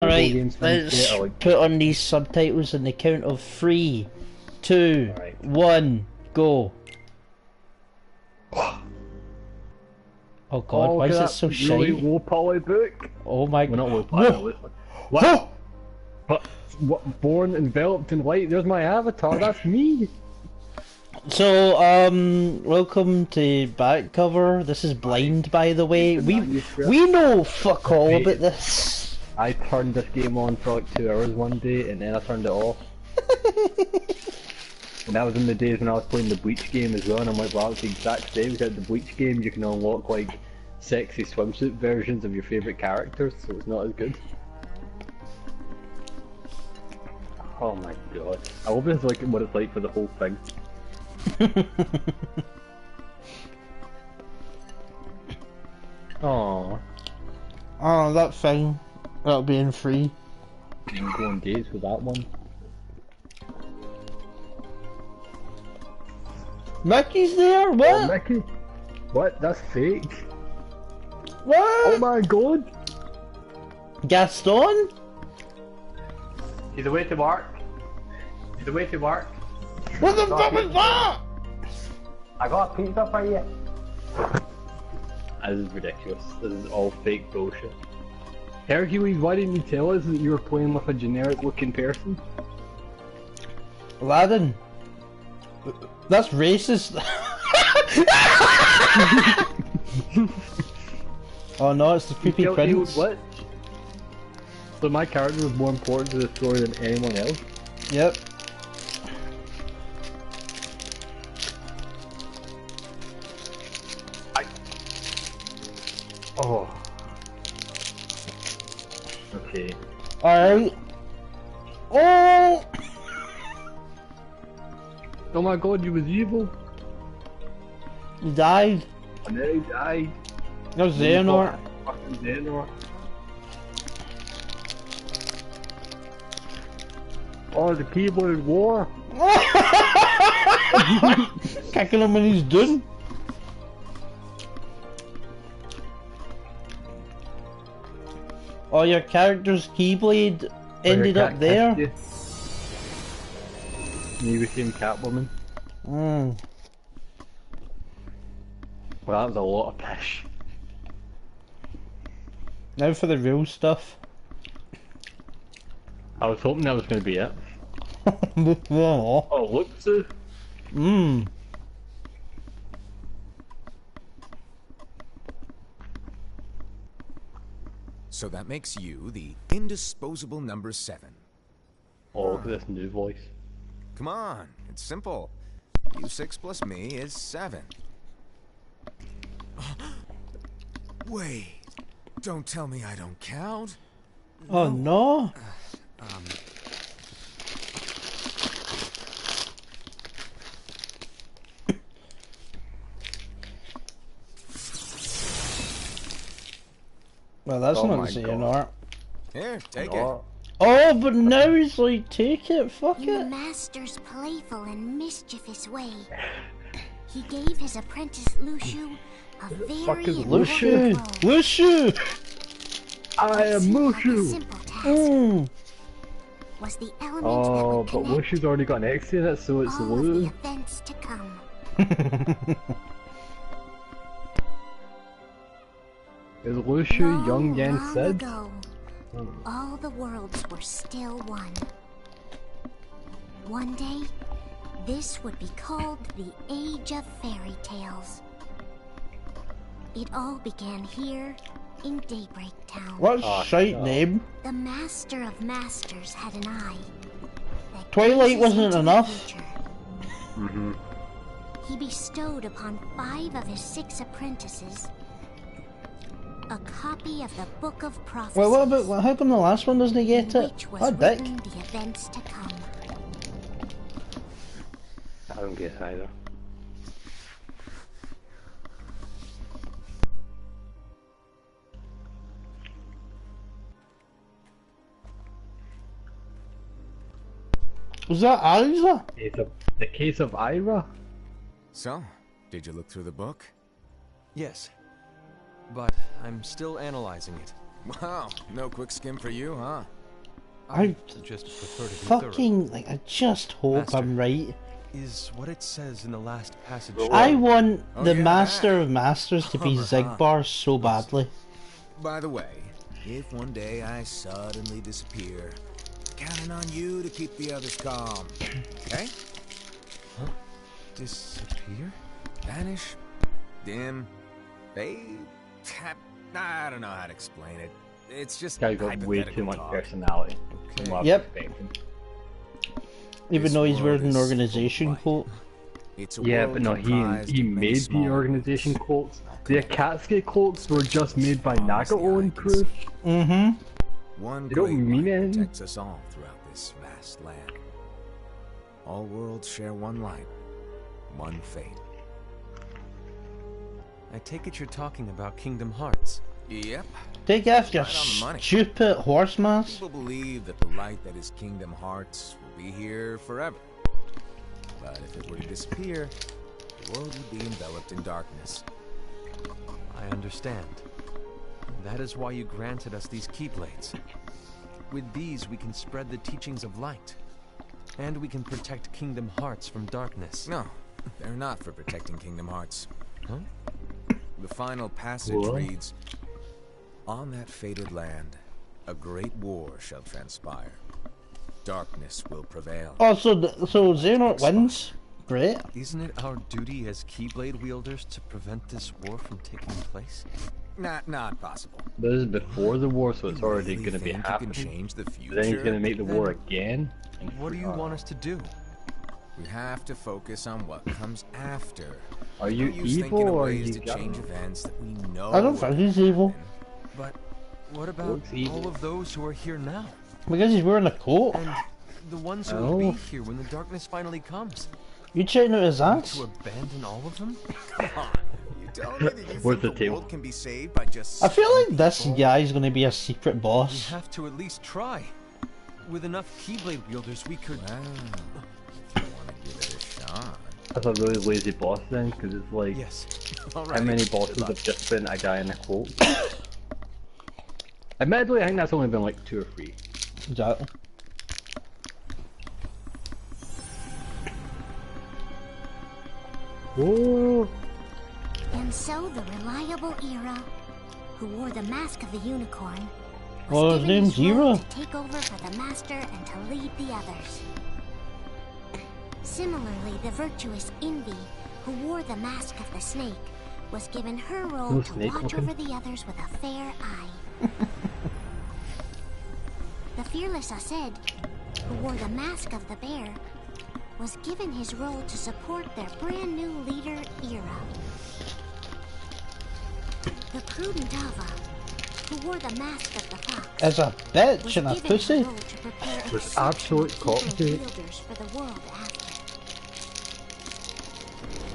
Alright, let's put on these subtitles on the count of 3, 2, 1, go. Oh god, why is it so shiny? Really low poly book. Oh my god. Not low poly. What? What? Born enveloped in light. There's my avatar. That's me. So, welcome to back cover. This is blind, by the way. We know fuck all about this. I turned this game on for like 2 hours one day, and then I turned it off. And that was in the days when I was playing the Bleach game as well, and I'm like, wow, it's the exact same. Without the Bleach game, you can unlock like sexy swimsuit versions of your favourite characters, so it's not as good. Oh my god. I hope this is like what it's like for the whole thing. Aww. Oh, that thing. That'll be in free. You can go on dates with that one. Mickey's there? What? Oh, Mickey? What? That's fake? What? Oh my god! Gaston? He's away to work. He's away to work. What the fuck is that? I got a pizza for you. This is ridiculous. This is all fake bullshit. Hercules, why didn't you tell us that you were playing with a generic looking person? Aladdin. That's racist. Oh no, it's the creepy prince. What? So my character was more important to the story than anyone else? Yep. Oh. Okay. Alright. Oh! Oh my god, you was evil. He died. And then he died. That was Xehanort. Fucking Xehanort. Oh, the keyboard war. Kicking him when he's done. Oh, your character's keyblade ended up there. You became Catwoman. Mm. Well, that was a lot of pish. Now for the real stuff. I was hoping that was going to be it. Oh, Oh, look, Sue. mmm. So that makes you the indisposable number 7. Oh, look at this new voice. Come on, it's simple. U6 plus me is 7. Wait, don't tell me I don't count. Oh no. Well, that's not Xehanort. Here, take it. Oh, but now he's like, take it, fuck In the it. master's playful and mischievous way, he gave his apprentice Lushu a very Lushu? Lushu! I am Mushu! simple task Mm. was the element Oh, that would but connect Lushu's already got an X in it, so it's all of the Lou. events to come. Is Lushu young Yan Long Sid? ago, all the worlds were still one. One day, this would be called the Age of Fairy Tales. It all began here in Daybreak Town. What a shite name. The Master of Masters had an eye that Twilight gazes wasn't into the enough. future. Mm-hmm. He bestowed upon 5 of his 6 apprentices a copy of the Book of Prophecies. Well, what about, how come the last one doesn't get it? Which was Oh, dick. written the events to come. I don't get it either. Was that Aliza? The case of Ira? So, did you look through the book? Yes, but I'm still analyzing it. Wow, no quick skim for you, huh? I just prefer to be fucking, like, I just hope Master. I'm right. Is what it says in the last passage. I want Oh, the yeah, Master that. of Masters to be Zigbar so badly. By the way, if one day I suddenly disappear, counting on you to keep the others calm. Okay? Huh? Disappear? Vanish, dim, fade. I don't know how to explain it. It's just This guy's got way too hypothetical much talk. personality. Okay. From what I was Yep. expecting. Even This though he's world wearing an is organization full of coat. It's a Yeah, world but no, comprised he of many made the small organization units. cloaks. The Akatsuki cloaks were just made by Promise the Nagao eye and can crew. see. Mm-hmm. One They don't great mean light anything. protects us all throughout this vast land. All worlds share one light, one fate. I take it you're talking about Kingdom Hearts. Yep. Take off your Right on the money. stupid horse mask. People believe that the light that is Kingdom Hearts will be here forever. But if it were to disappear, the world would be enveloped in darkness. I understand. That is why you granted us these Keyblades. With these, we can spread the teachings of light. And we can protect Kingdom Hearts from darkness. No, they're not for protecting Kingdom Hearts. Huh? The final passage What? reads, "On that fated land, a great war shall transpire. Darkness will prevail." Oh, so Xehanort wins. Great. Isn't it our duty as Keyblade wielders to prevent this war from taking place? Not possible. This is before the war, so it's already Really going to be think you happening. can change the future? Then he's going to make the war Then- again. What do you want us to do? We have to focus on what comes after. Are you No use evil thinking of or are ways you to God? change events that we know I don't think he's evil. But what about Looks evil. all of those who are here now? Because he's wearing a coat. And the ones who Oh. will be here when the darkness finally comes? You checking out his ass? To abandon all of them? Come on. You telling me that you Where's think the the table? world can be saved by just I feel like this people? guy's gonna be a secret We boss. have to at least try. With enough Keyblade wielders, we could... Wow. If you want to give it a shot. That's a really lazy boss then, because it's like, Yes. All how right. many bosses have just been a guy in a cloak? Admittedly, I think that's only been like 2 or 3. Exactly. Oh, And so the reliable Era, who wore the mask of the unicorn, Well, was his given name's his role Era. to take over for the Master and to lead the others. Similarly, the virtuous Envy, who wore the mask of the snake, was given her role No to snake watch looking. over the others with a fair eye. The fearless Aced, who wore the mask of the bear, was given his role to support their brand new leader, Era. The prudent Ava, who wore the mask of the fox, As a bitch was and a given pussy. a role to prepare With exceptional absolute Keyblade confidence. wielders for the world after.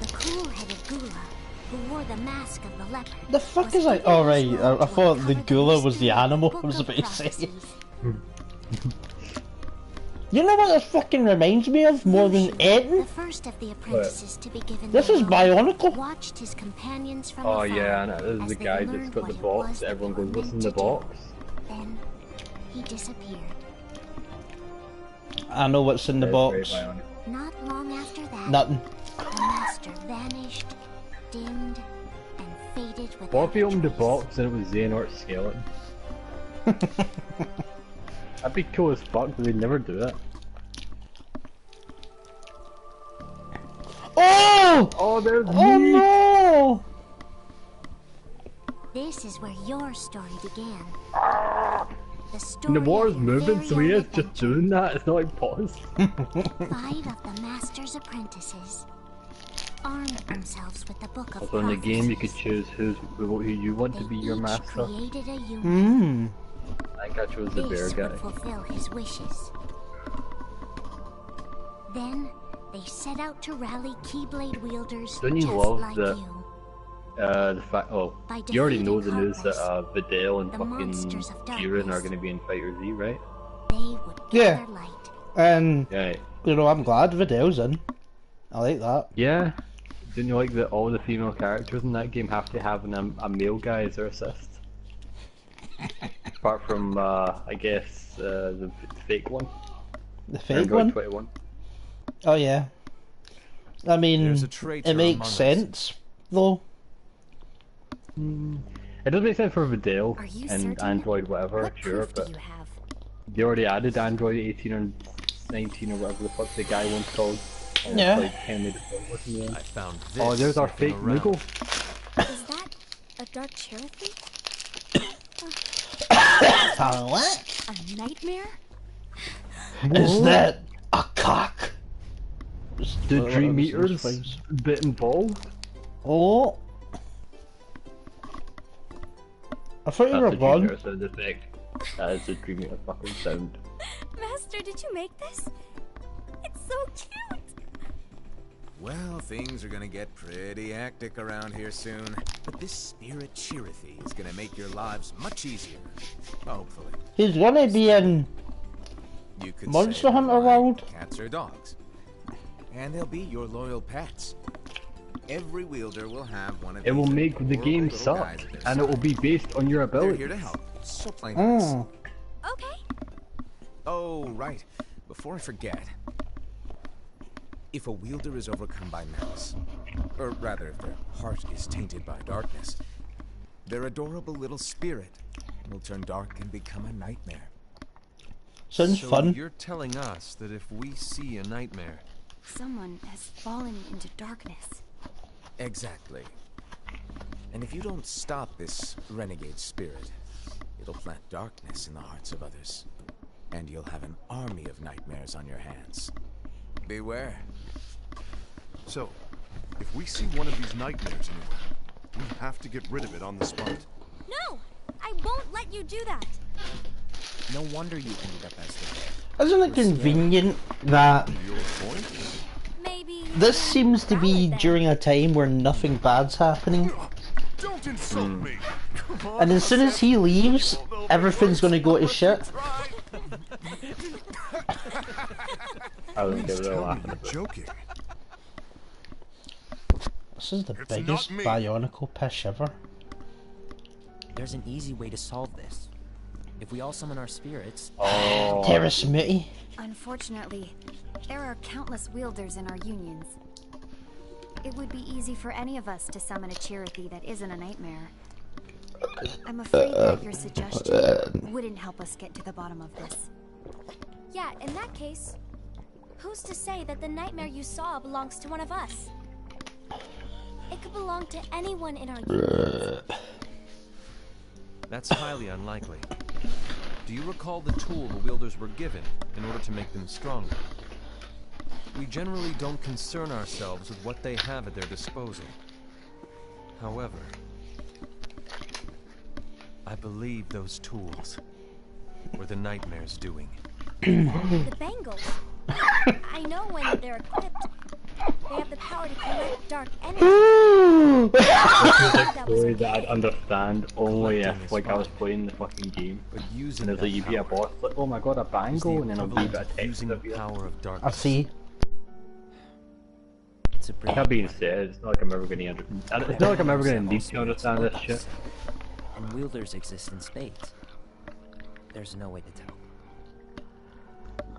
The cool-headed Gula, who wore the mask of the leopard, The fuck was is that? given Oh his right, role I to thought the uncover Gula was the mystery of animal. Book I was of about to say. Prophecies. You know what this fucking reminds me of more than Lucian, anything? the first of the apprentices to be given This the is role, Bionicle. watched his companions from oh afar yeah, and this is as the they guy that's learned got what the it box. was that Everyone they goes, were "What's in meant the to do. box?" Then he disappeared. I know what's in the That's very box. Bionic. Not long after that, Nothing. the master vanished, dimmed, and faded without What if he opened the trace. box and it was Xehanort's skeleton? That'd be cool as fuck, but they'd never do it. Oh! Oh, there's Oh me! no! This is where your story began. The And story the water's of your moving, very so he own is just adventure. doing that. It's not like pause. 5 of the master's apprentices armed themselves with the book of Also in the game, you could prophecies. choose who you want They to be your each master. created a unit. Mmm. I think I chose the bear This guy. would fulfill his wishes. Then they set out to rally Keyblade wielders Don't you just love like that- you. The fact, By you already know the defeating news that Heartless, Videl and the fucking monsters of Jiren are darkness. going to be in Fighter Z, right? They would Yeah. gather light. And Yeah. you know, I'm glad Vidal's in. I like that. Yeah. Didn't you like that all the female characters in that game have to have a male guy as their assist? apart from I guess the fake one. The fake Android one? 21. Oh yeah. I mean, There's a traitor it makes among us. sense, though. It does make sense for Vidal Are you and certain? Android whatever, What sure, proof do but you have? they already added Android 18 or 19 or whatever the fuck the guy once called. And Yeah. It's like Henry the Fourth in the end. I found this. Oh, there's our sniffing fake around. Moogle. Is that a dark cherry? What? A nightmare? Is that a cock? The Dream Those Eater's things. bit involved. Oh. I thought you were That's a Dream Eater gone. sound effect. That is a Dream Eater fucking sound. Master, did you make this? It's so cute! Well, things are gonna get pretty hectic around here soon. But this spirit Chirithy is gonna make your lives much easier. Hopefully. He's gonna be in You could Monster say Hunter they're like World. Cats or dogs. And they'll be your loyal pets. Every wielder will have one of It will these make the adorable game little suck, guys at their and it will side. be based on your They're ability. here to help, so play nice. Mm. Okay. Oh, right. Before I forget. If a wielder is overcome by malice, or rather if their heart is tainted by darkness, their adorable little spirit will turn dark and become a nightmare. Sounds So fun. you're telling us that if we see a nightmare, Someone has fallen into darkness. Exactly. And if you don't stop this renegade spirit, it'll plant darkness in the hearts of others. And you'll have an army of nightmares on your hands. Beware. So, if we see one of these nightmares anywhere, we have to get rid of it on the spot. No! I won't let you do that! No wonder you ended up as the Isn't it convenient that Your point? Maybe... this seems to be during a time where nothing bad's happening, Don't insult me! Come on, and as soon as he leaves, everything's gonna go to shit. I wouldn't give Please it a tell laugh me at you're it. joking. This is the It's biggest not me. bionicle piss ever. There's an easy way to solve this. If we all summon our spirits, Oh, Terra Smitty. Unfortunately, there are countless wielders in our unions. It would be easy for any of us to summon a Chirithy that isn't a nightmare. I'm afraid that your suggestion wouldn't help us get to the bottom of this. Yeah, in that case, who's to say that the nightmare you saw belongs to one of us? It could belong to anyone in our unions. that's highly unlikely. Do you recall the tool the wielders were given in order to make them stronger? We generally don't concern ourselves with what they have at their disposal. However, I believe those tools were the nightmare's doing. The bangles. I know when they're equipped, they have the power to collect dark energy. That was story that okay. I'd understand only Collecting if is like I was fine. playing the fucking game. But using And there's that like you be a power boss, like oh my god, a is the bangle, and then I'll be a equivalent bit of of text. using the That power of I darkness. see. it's a brilliant being plan. said, it's not like I'm ever gonna understand. It's not like I'm ever gonna need to understand this shit. And wielders exist in spades. There's no way to tell.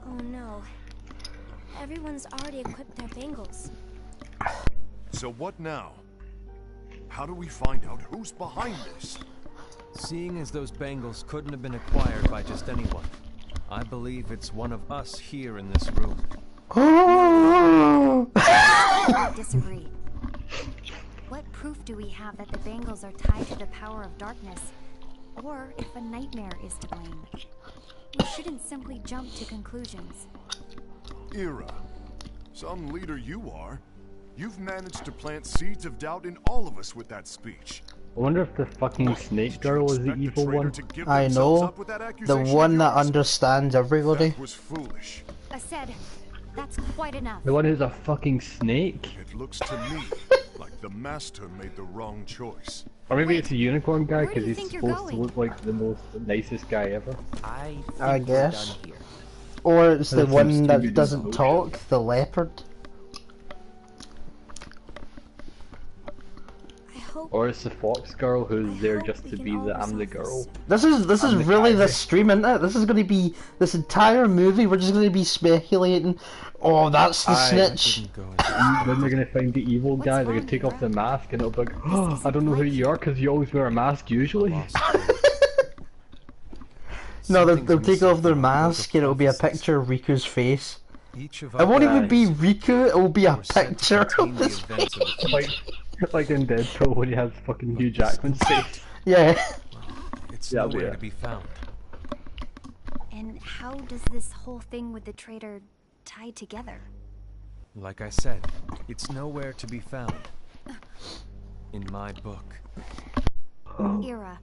Oh no. Everyone's already equipped their bangles. So what now? How do we find out who's behind this? Seeing as those bangles couldn't have been acquired by just anyone, I believe it's one of us here in this room. I disagree. What proof do we have that the bangles are tied to the power of darkness? Or if a nightmare is to blame? We shouldn't simply jump to conclusions. Ira, some leader you are. You've managed to plant seeds of doubt in all of us with that speech. I wonder if the fucking snake girl is the Expect evil traitor one. to give I themselves know. up with that The accusation one of that yours? understands everybody. That was foolish. I said, that's quite enough. The one who's a fucking snake. It looks to me like the master made the wrong choice. Or maybe it's a unicorn guy where do because you he's think you're supposed to going? look like the most nicest guy ever. I think I we're guess. done here. Or it's the That seems one too that good doesn't to talk, the leopard. I hope So Or it's the fox girl who's there just to be the I'm the girl. This is really the stream, isn't it? This is going to be this entire movie. We're just going to be speculating. Oh, that's the snitch. Then they're gonna find the evil guy. They're gonna take off the mask, and it'll be like, oh, I don't know who you are because you always wear a mask usually. No, they'll take off their mask, and it'll be a picture of Riku's face. It won't even be Riku. It will be a picture of his face. Like in Deadpool when he has fucking Hugh Jackman's face. Yeah. It's nowhere to be found. And how does this whole thing with the traitor tie together? Like I said, it's nowhere to be found. In my book. Ira,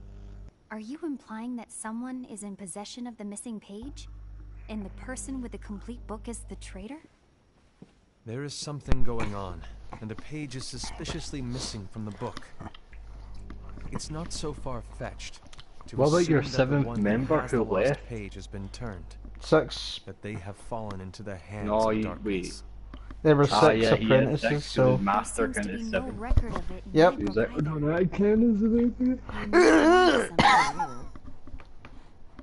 are you implying that someone is in possession of the missing page? And the person with the complete book is the traitor? There is something going on, and the page is suspiciously missing from the book. It's not so far-fetched. What about your assume that the 7th one member has the who lost left? Page has been turned. 6. That they have fallen into the hands No, of wait. darkness. There were 6 Yeah, he had apprentices, 6, so... his master There seems to counted be 7. no record of it in Yep. my He was book like, either. no, I can't.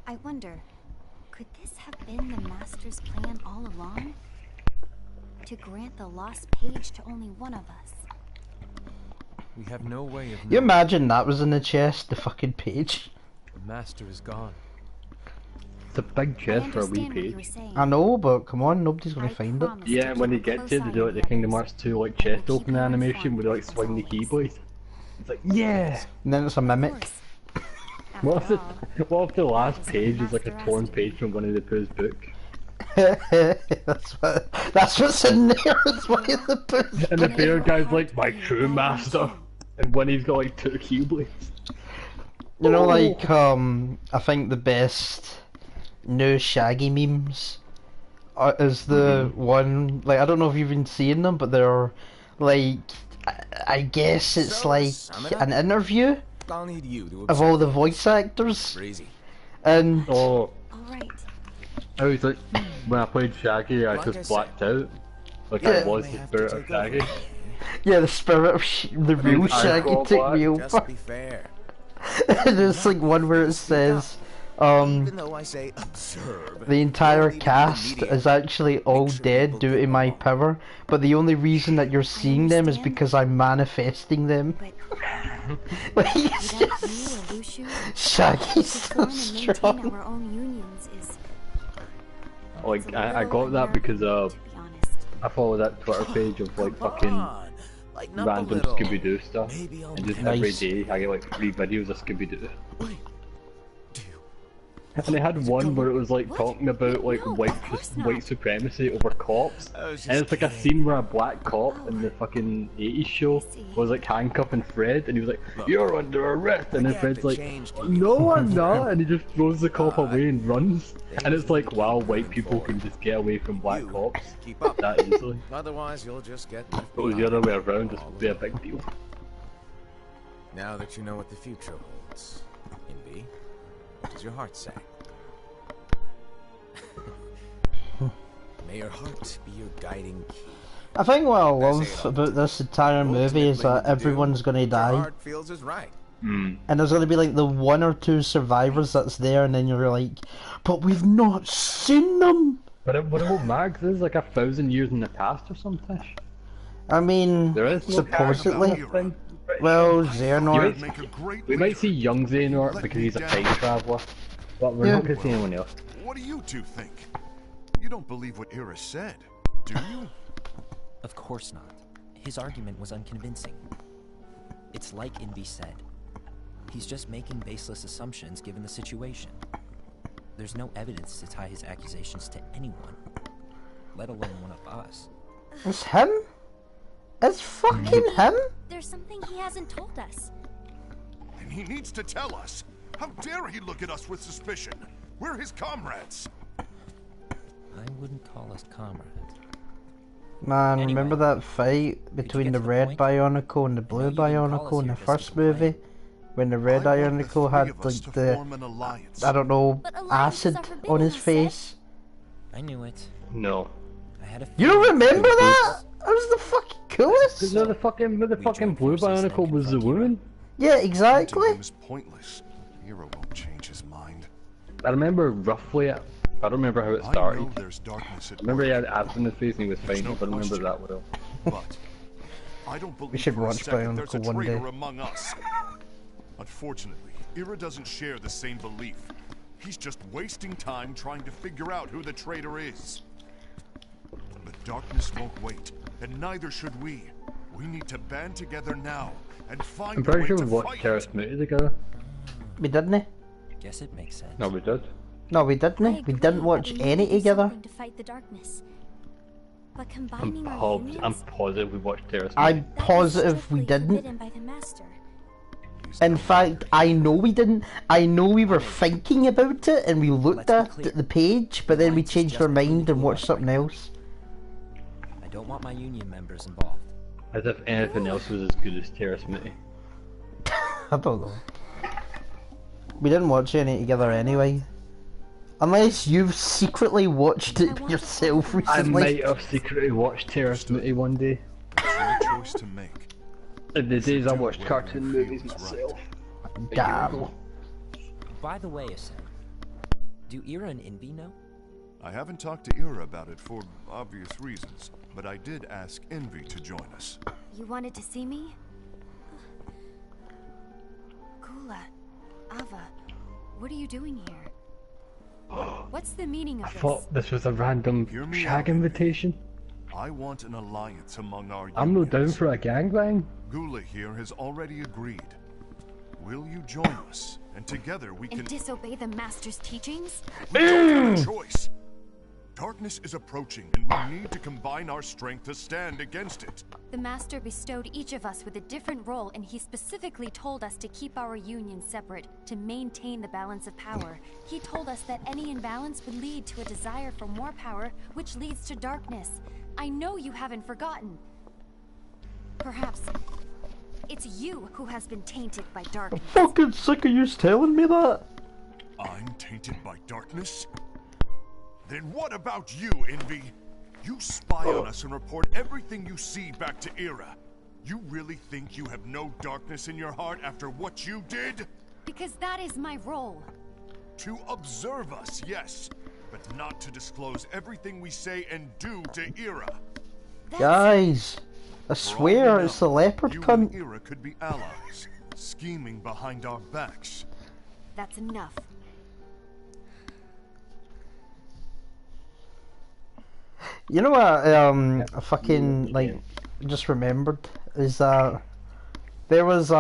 I wonder, could this have been the Master's plan all along? To grant the lost page to only one of us? We have no way of knowing. You imagine that was in the chest, the fucking page. The master is gone. It's a big chest for a wee understand what you were page. saying. I know, but come on, nobody's gonna I find it. promise to Yeah, and when keep they a get close to it, eye they do on like the the Kingdom others. Hearts 2 like I will chest keep opening you animation informed, where they like as swing the always. keyblade. It's like, yeah! And then it's a mimic. Of course. What After if, all, what if the last That's what page is like a Master torn asked page from Winnie the Pooh's book? that's what's in there. It's one of the books. And the bear guy's like, my true master! And Winnie's got like 2 keyblades. You know, like I think the best new Shaggy memes is the one, like, I don't know if you've been seeing them, but they're like, I guess it's So, like sum it up. an interview I'll need you to of all the voice actors, Breezy. and Oh, alright. I was like, when I played Shaggy, I Like I just said, blacked out. Like Yeah. I was May the have to spirit of take over. Shaggy. yeah, the spirit of the real I Shaggy call took black. me Just over. be fair. And there's like one where it says, Even though I say observe, the entire you'll need cast the media. is actually all Make sure dead people due to get my along. power, but the only reason that you're seeing them is understand. because I'm manifesting them. But Like, it's without you just... or Lushu, Shaggy's to so form and maintain strong. our own unions is... Like, it's a I little got that because unnerving, to be honest. I follow that Twitter page of like Come fucking on, lighten up a random little. Scooby-Doo stuff. Maybe I'll And just Nice. every day I get like 3 videos of Scooby-Doo. Wait, do you? And they had one where it was like What? talking about like No, of course not. white supremacy over cops. I was And just it's like a kidding. scene where a black cop in the fucking 80s show I see. was like handcuffing Fred and he was like, Look, you're under arrest, and then I have Fred's to like, change to no I'm not, and he just throws the cop away and runs. And things it's like, will wow, be white going people forward. can just get away from black You cops keep up. that easily. Otherwise, you'll just get left If it was the behind. other way around, this All would be a alone. big deal. Now that you know what the future holds, Invi, what does your heart say? May your heart be your guiding key. I think what I love about this entire movie is that everyone's gonna Your die, heart feels is right. Hmm. and there's gonna be like the 1 or 2 survivors that's there, and then you're like, but we've not seen them! But what about Mags is like 1,000 years in the past or something. I mean, There is no supposedly. character thing. Well, You Xehanort, might- Make a great We might see leader. young Xehanort Let because me he's a down. time traveler, but we're Yeah. not gonna see anyone else. What do you two think? You don't believe what Ira said, do you? Of course not. His argument was unconvincing. It's like Invi said. He's just making baseless assumptions given the situation. There's no evidence to tie his accusations to anyone, let alone one of us. it's him? It's fucking him? There's something he hasn't told us. And he needs to tell us. How dare he look at us with suspicion? We're his comrades. I wouldn't call us comrades. Man, Anyway, remember that fight between get the to the red point? Bionicle and the blue you didn't call us Bionicle in the here just to first complain. movie? When the red I want the Bionicle three had of us like to the, form an alliance. I don't know, But alliances acid are forbidden, on his you said. face? I knew it. No. I had a You don't feeling- remember that? That was the fucking Because coolest! the fucking We blue joined forces, then Bionicle was the confront Ira. woman. Yeah, exactly. Hunting him is pointless. Hero won't change his mind. I remember roughly. I don't remember how it I started. know there's darkness at I remember he work. had abs in his face and he was There's fine, no but I remember question. that well. But I don't believe should for a watch second there's a Bionicle one day. traitor among us. Unfortunately, Ira doesn't share the same belief. He's just wasting time trying to figure out who the traitor is. The darkness won't wait, and neither should we. We need to band together now and find I'm a pretty way sure to we watched fight Terrace it. Movie together. We didn't. Guess it makes sense. No, we did. No, we I didn't. We agree didn't that watch we need any to do together. something to fight the darkness. But combining our I'm unions, positive we watched Terrace Movie. I'm that is positive we strictly didn't. forbidden by the master. In fact, I know we didn't. I know we were thinking about it and we looked Let's be at clear. the page, but then we Lights is changed just our mind between and you watched and something Mike. else. I don't want my union members involved. As if anything else was as good as Terrace Movie. I don't know. We didn't watch any together anyway. Unless you've secretly watched it yourself I recently. might have secretly watched Terrace Movie one day. It's your choice to make. In the days I Do watched whatever cartoon you movies feel is myself. right. Damn. By the way, Asen, do Ira and Envy know? I haven't talked to Ira about it for obvious reasons, but I did ask Envy to join us. You wanted to see me? Kula, Ava, what are you doing here? What's the meaning I of this? thought this was a random Hear me shag out. invitation. I want an alliance among our I'm no down unions. for a gangbang. Gula here has already agreed. Will you join us? And together we can... And disobey the master's teachings? We don't have a choice. Darkness is approaching, and we need to combine our strength to stand against it. The master bestowed each of us with a different role, and he specifically told us to keep our unions separate, to maintain the balance of power. He told us that any imbalance would lead to a desire for more power, which leads to darkness. I know you haven't forgotten. Perhaps it's you who has been tainted by darkness. Fucking sick of you telling me that. I'm tainted by darkness? Then what about you, Envy? You spy on us and report everything you see back to Ira. You really think you have no darkness in your heart after what you did? Because that is my role. To observe us, yes, but not to disclose everything we say and do to Ira. Guys, I For all swear we it's the know, leopard you cunt. and Ira could be allies, scheming behind our backs. That's enough. You know what? I fucking like just remembered is that there was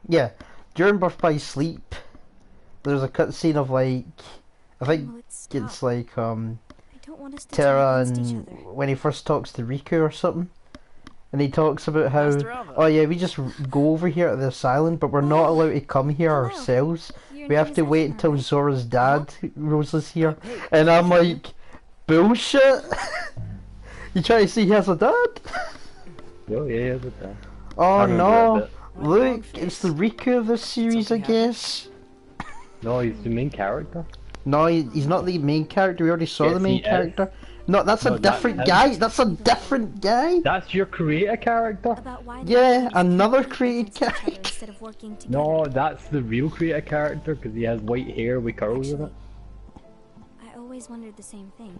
yeah, during Birth by Sleep, there's a cutscene of like I think Oh, it's it's stop. like I don't want us to Terra turn against each and other. when he first talks to Riku or something, and he talks about how Master Alva. oh yeah, we just go over here to this island, but we're not allowed to come here Hello. ourselves. You're We have to in wait Zephyr, until right? Zora's dad Rosa's here, Hey, and I'm like, bullshit. You trying to say he has a dad? Oh yeah, but that. Oh remember no! that Look, it's the Riku of this series, I Something happened? guess. No, he's the main character. No, he's not the main character. We already saw Yes, the main he is. character. No, that's No, a that's different him. guy. That's a different guy. That's your creator character. About why the Yeah, unions another compete created against each other character. instead of working together. No, that's the real creator character because he has white hair with curls in it. I always wondered the same thing.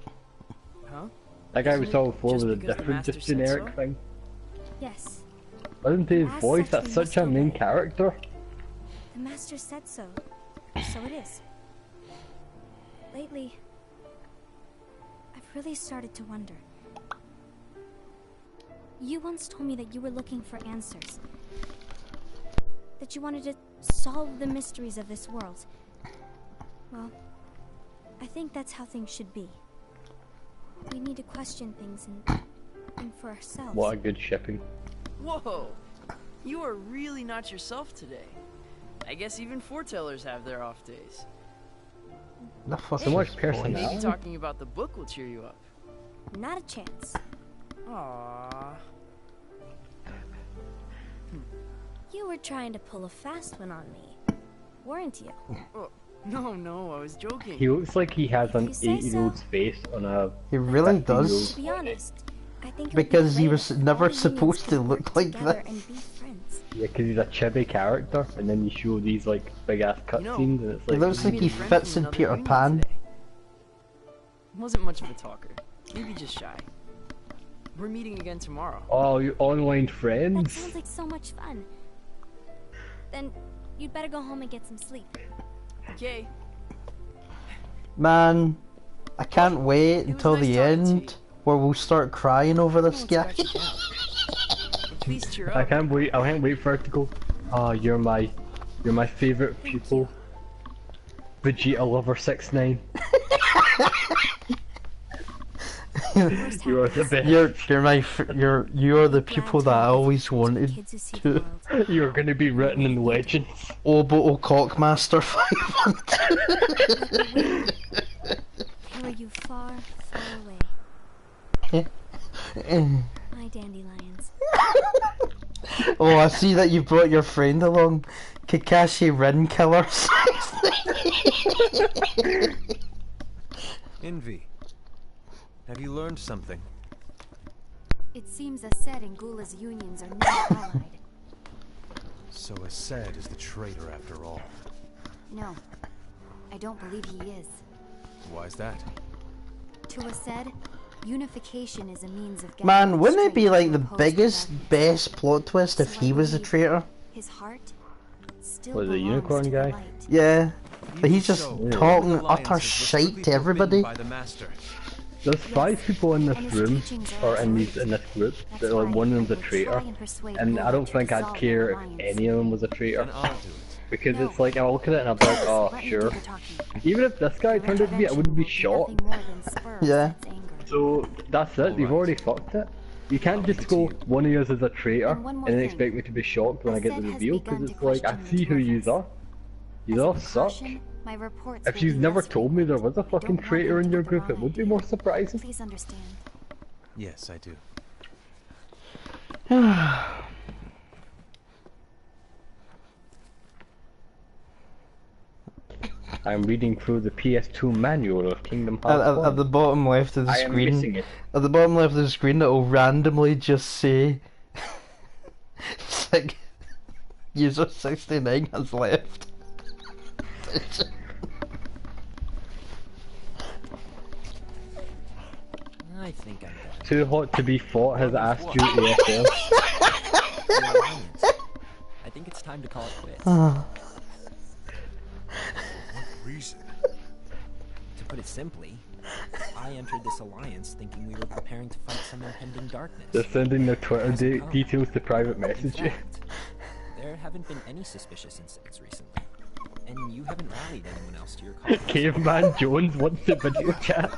Huh? That guy we Isn't saw it before was just a because the different, master just said generic so? thing. Yes, Listen to his As voice, such, that's we such must a main obey. character. the master said so. So it is. Lately, I've really started to wonder. You once told me that you were looking for answers. That you wanted to solve the mysteries of this world. Well, I think that's how things should be. We need to question things and for ourselves. What a good shipping. Whoa! You are really not yourself today. I guess even foretellers have their off days. The fuck So is much this personality. voice? Maybe talking about the book will cheer you up. Not a chance. Aww. You were trying to pull a fast one on me, weren't you? Oh, no, I was joking. He looks like he has an If you say 8-year-old's face on a. He really 15-year-old. does. To be honest, I think it would be Because he great was if never all unions supposed could to work look like together that. and be friends. Yeah, because he's a chibi character, and then you show these like big ass cutscenes, and it's It like. looks like he fits in Peter Pan. Wasn't much of a talker. Maybe just shy. We're meeting again tomorrow. Oh, you online That friends? sounds like so much fun. Then you'd better go home and get some sleep. Okay. Man, I can't wait was until nice the talking to you. end where we'll start crying over this guy. Please cheer I up. can't wait. I can't wait for it to go. Oh, you're my favorite pupil. Vegeta Lover 69. You are the best. You're the pupil that I always wanted Kids who see to. the world. You're gonna be written in legends. Oboto Cockmaster 500. Where you far, far away. My dandelions. Oh, I see that you brought your friend along. Kakashi Rin Killer. Envy. Have you learned something? It seems Ased and Gula's unions are not allied. So Ased is the traitor after all. No, I don't believe he is. Why's that? To Ased, unification is a means of getting Man, wouldn't it be straight like to the oppose biggest, prejudice. best plot twist if So he I was the believe traitor? His heart still Was it belongs unicorn to the guy? light. Yeah, but he's just So, talking the alliance utter is strictly shite to everybody. forbidden by the master. There's 5 people in this And his room, teachings are or in absolute. this group, That's that like why one of them's a I will traitor, try and persuade and I Gula don't to think I'd dissolve care their if alliance. any of them was a traitor. Then I'll do it. Because No. it's like, I look at it and I'm like, oh, Let me sure. do the talking. Even if this guy turned out to be, I wouldn't be shocked. Nothing more than spurs Yeah. that's anger. So, that's it, you've already fucked it. You can't just go, one of yours is a traitor, And one and more then thing. expect me to be shocked when I get the Ased has reveal, because begun it's to like, I question see who the yous two of are. us. You As a all suck. precaution, my reports If will you've be never less told me there frequent. was a I fucking don't want traitor him in to your get the group, it wrong would be idea. more surprising. Please understand. Yes, I do. I'm reading through the PS2 manual of Kingdom Hearts At 1. the bottom left of the I am missing screen, it. at the bottom left of the screen, it'll randomly just say, user 69 has left. I think I'm done. Too hot to be fought has asked you ASL. The alliance. I think it's time to call it quits. Reason. To put it simply, I entered this alliance thinking we were preparing to fight some impending darkness. They're sending their Twitter Hasn't come. details to private In messaging. fact, there haven't been any suspicious incidents recently, and you haven't rallied anyone else to your cause. Caveman Jones wants to video chat.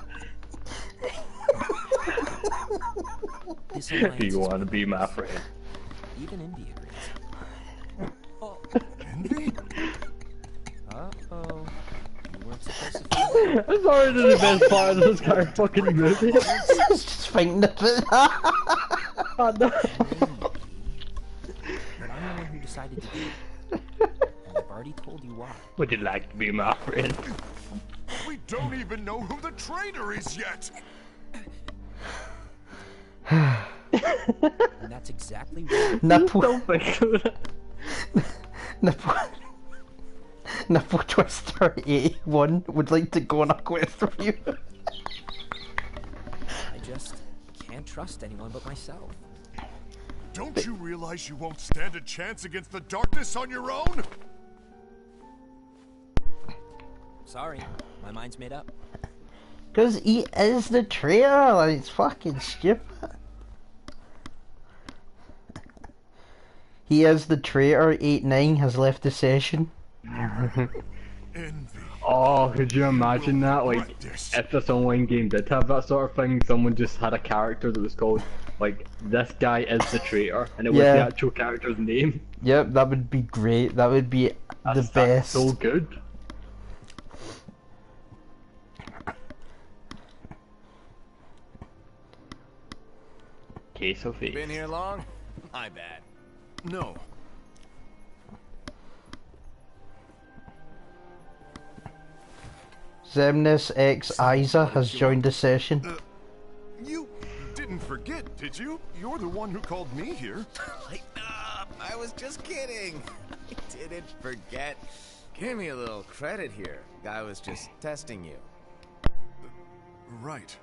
This Do alliance you is want to be my friend? even Envy agrees. Oh, Envy? uh-oh. You weren't supposed to feel that. That's already the best part of this entire fucking movie. Just thinking of it. Oh, no. Maybe. But I'm the one who decided to do it. And I've already told you why. Would you like to be my friend? We don't even know who the traitor is yet! And that's exactly why. Nipple, Don't think so. nipple, nipple twister 81 would like to go on a quest with you. I just can't trust anyone but myself. Don't you realize you won't stand a chance against the darkness on your own? Sorry, my mind's made up. Because he is the traitor, like, it's fucking stupid. He is the traitor, 8-9 has left the session. Envy. Oh, could you imagine that? Like, Regret this. if this online game did have that sort of thing, someone just had a character that was called, like, this guy is the traitor, and it was Yeah. the actual character's name. Yep, that would be great, that would be the That's best. so good. Case of face. Been here long? My bad. No. Zemnis X Isa has joined the session. You didn't didn't forget, did you? You're the one who called me here. Lighten up! I was just kidding. I didn't forget. Give me a little credit here. I was just testing you. Right.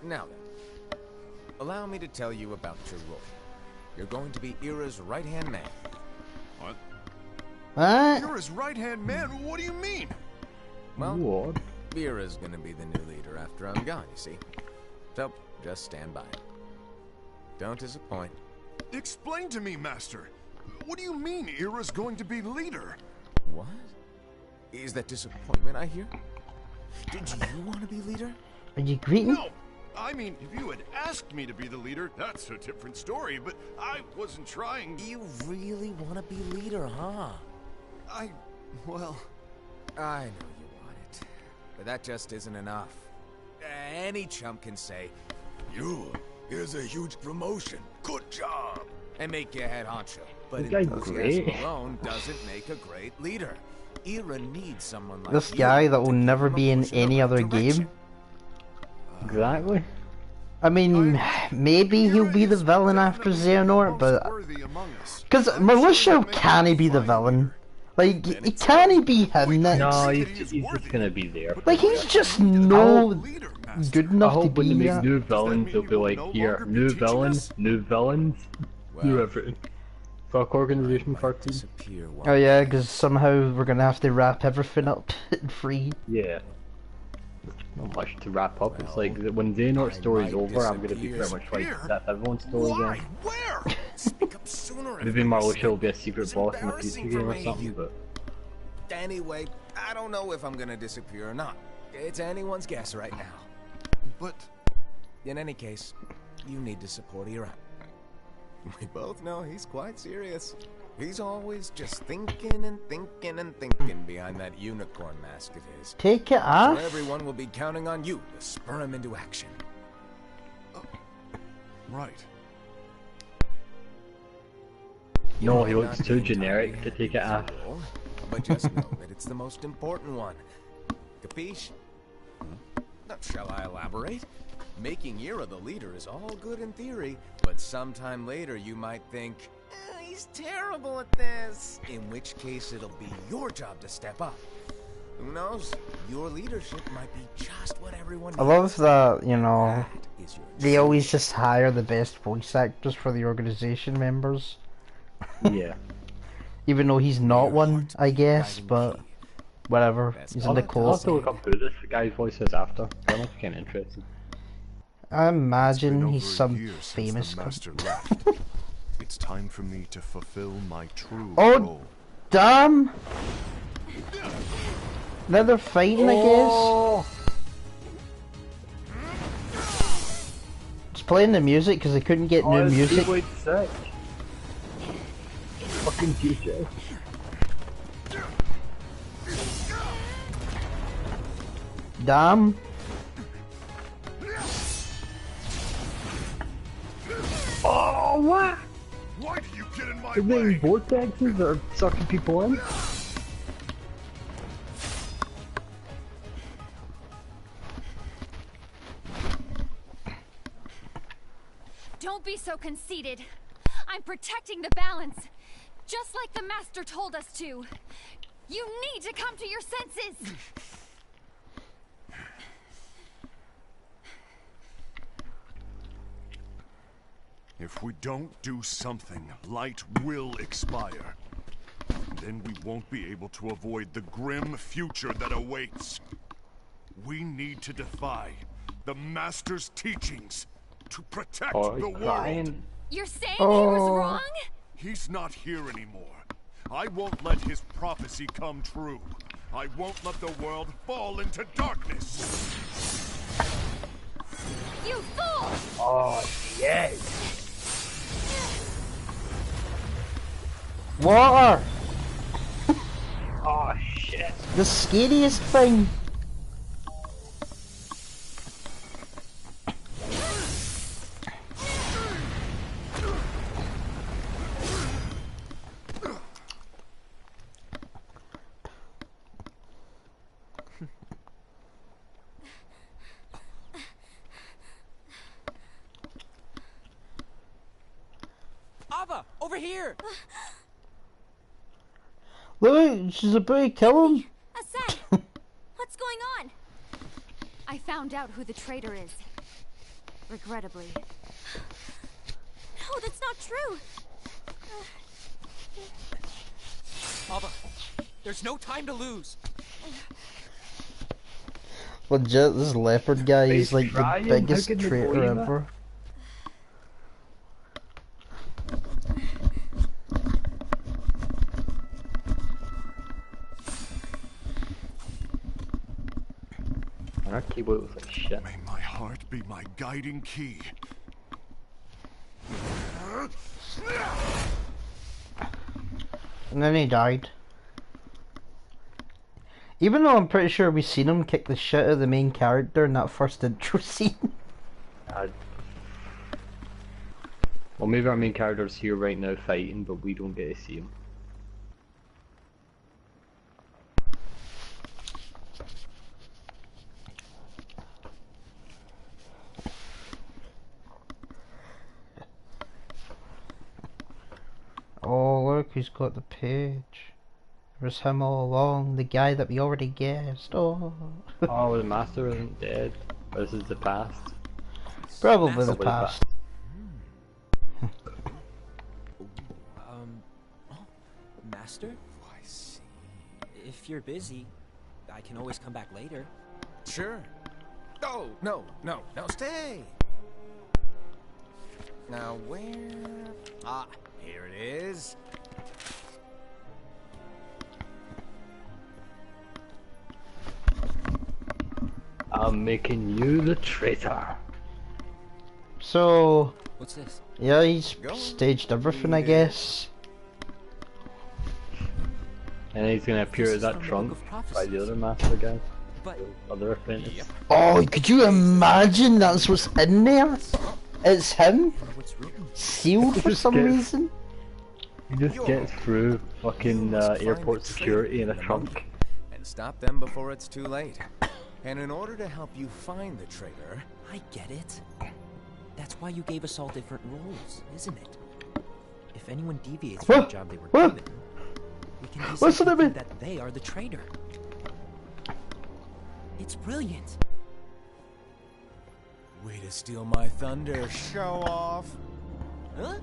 Now then, allow me to tell you about your role. You're going to be Ira's right-hand man. What? What? You're his right-hand man? What do you mean? Well, What? Ira's gonna be the new leader after I'm gone, you see. So, just stand by. Don't disappoint. Explain to me, Master. What do you mean Ira's going to be leader? What? Is that disappointment I hear? Did you want to be leader? Are you greeting? No! I mean, if you had asked me to be the leader, that's a different story, but I wasn't trying. You really want to be leader, huh? Well... I know you want it, but that just isn't enough. Any chump can say, here's a huge promotion, good job, and make you head honcho. But This guy's enthusiasm great. alone doesn't make a great leader. Ira needs someone like This you guy that to will give never him a be in push in the any right other direction. game. Exactly. I mean, maybe he'll be the villain after Xehanort, but... Because Militia can't be the villain. Like, it can't be him that... No, he's just gonna be there. Like, he's just no good I enough to hope when they be make that. new villains, they'll be like, here, new villains, new everything. Fuck organization, fuck team. Disappear while Oh yeah, because somehow we're gonna have to wrap everything up in free. Yeah. Not much to wrap up. It's like when Xehanort's story's over, I'm gonna be pretty much like, that's everyone's story Why? then. Where? speak up sooner. Maybe Militia will be a secret It's boss in the embarrassing future game for or me. something, but... Anyway, I don't know if I'm gonna disappear or not. It's anyone's guess right now. But... In any case, you need to support Ira. We both know he's quite serious. He's always just thinking and thinking and thinking behind that unicorn mask of his. Take it So off? everyone will be counting on you to spur him into action. Right. No, he May looks not too be generic entirely to take it off. role, but just know that it's the most important one. Capiche? Shall I elaborate? Making Ira the leader is all good in theory, but sometime later you might think, he's terrible at this. In which case it'll be your job to step up. Who knows? Your leadership might be just what everyone needs. I love that, you know, That is your they true always just hire the best voice actors for the organization members. Yeah. Even though he's not Your one, heart I guess, guiding but key. whatever. That's He's all in the it I'll have cult. to look up who this guy's voice is after. That must be kinda interesting. I It's been imagine over he's a some year since famous the cunt. master left. It's time for me to fulfill my true Oh, role. damn! Now they're fighting, I Oh. guess. Just playing the music because they couldn't get new music. Sick. Fucking DJ. Damn. Oh, what? Why do you get in my They're way? making vortexes that are sucking people in? Don't be so conceited. I'm protecting the balance, just like the Master told us to. You need to come to your senses! If we don't do something, light will expire. Then we won't be able to avoid the grim future that awaits. We need to defy the Master's teachings to protect Oh, the he's world. crying. You're saying he was Oh. wrong? He's not here anymore. I won't let his prophecy come true. I won't let the world fall into darkness. You fool! Oh, yes. Water! Oh, shit. The scariest thing. here! Look, she's about to kill him. Asad! What's going on? I found out who the traitor is. Regrettably. No, that's not true. Ava, there's no time to lose. Legit, this leopard guy is like the trying. biggest How can they traitor believe it? ever. Our keyboard was like shit. May my heart be my guiding key. And then he died. Even though I'm pretty sure we've seen him kick the shit out of the main character in that first intro scene. Well, maybe our main character's here right now fighting, but we don't get to see him. Oh look, he's got the page. It was him all along, the guy that we already guessed. Oh. Oh, the master isn't dead. This is the past. Probably the Probably the past. Master? I see. If you're busy, I can always come back later. Sure. Oh, no, stay. Now where? Ah, here it is. I'm making you the traitor. So, What's this? yeah, he's staged everything, I guess. And he's gonna appear This as is that from the trunk Book of by Prophecies. the other master guy. But The other apprentice. Oh, could you imagine that's what's in there? It's him, what's written? sealed for Just some get- reason. He just gets through fucking airport security in a trunk. And stop them before it's too late. And in order to help you find the traitor, I get it. That's why you gave us all different roles, isn't it? If anyone deviates from the job they were What? given, we can What's easily that mean? conclude that they are the traitor. It's brilliant. way to steal my thunder, show off. Huh?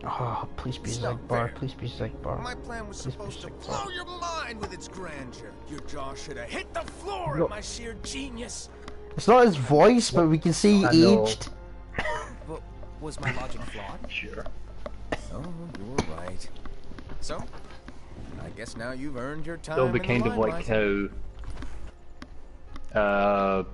Oh, please be It's not Zegbar, fair. please be Zegbar. My plan was Please be supposed to Zegbar. blow your mind with its grandeur. Your jaw should have hit the floor No. at my sheer genius. It's not his voice, but we can see I he know. aged. But was my logic flawed? Sure. Oh, you're right. So, I guess now you've earned your time. It'll be in the kind of like limelight. how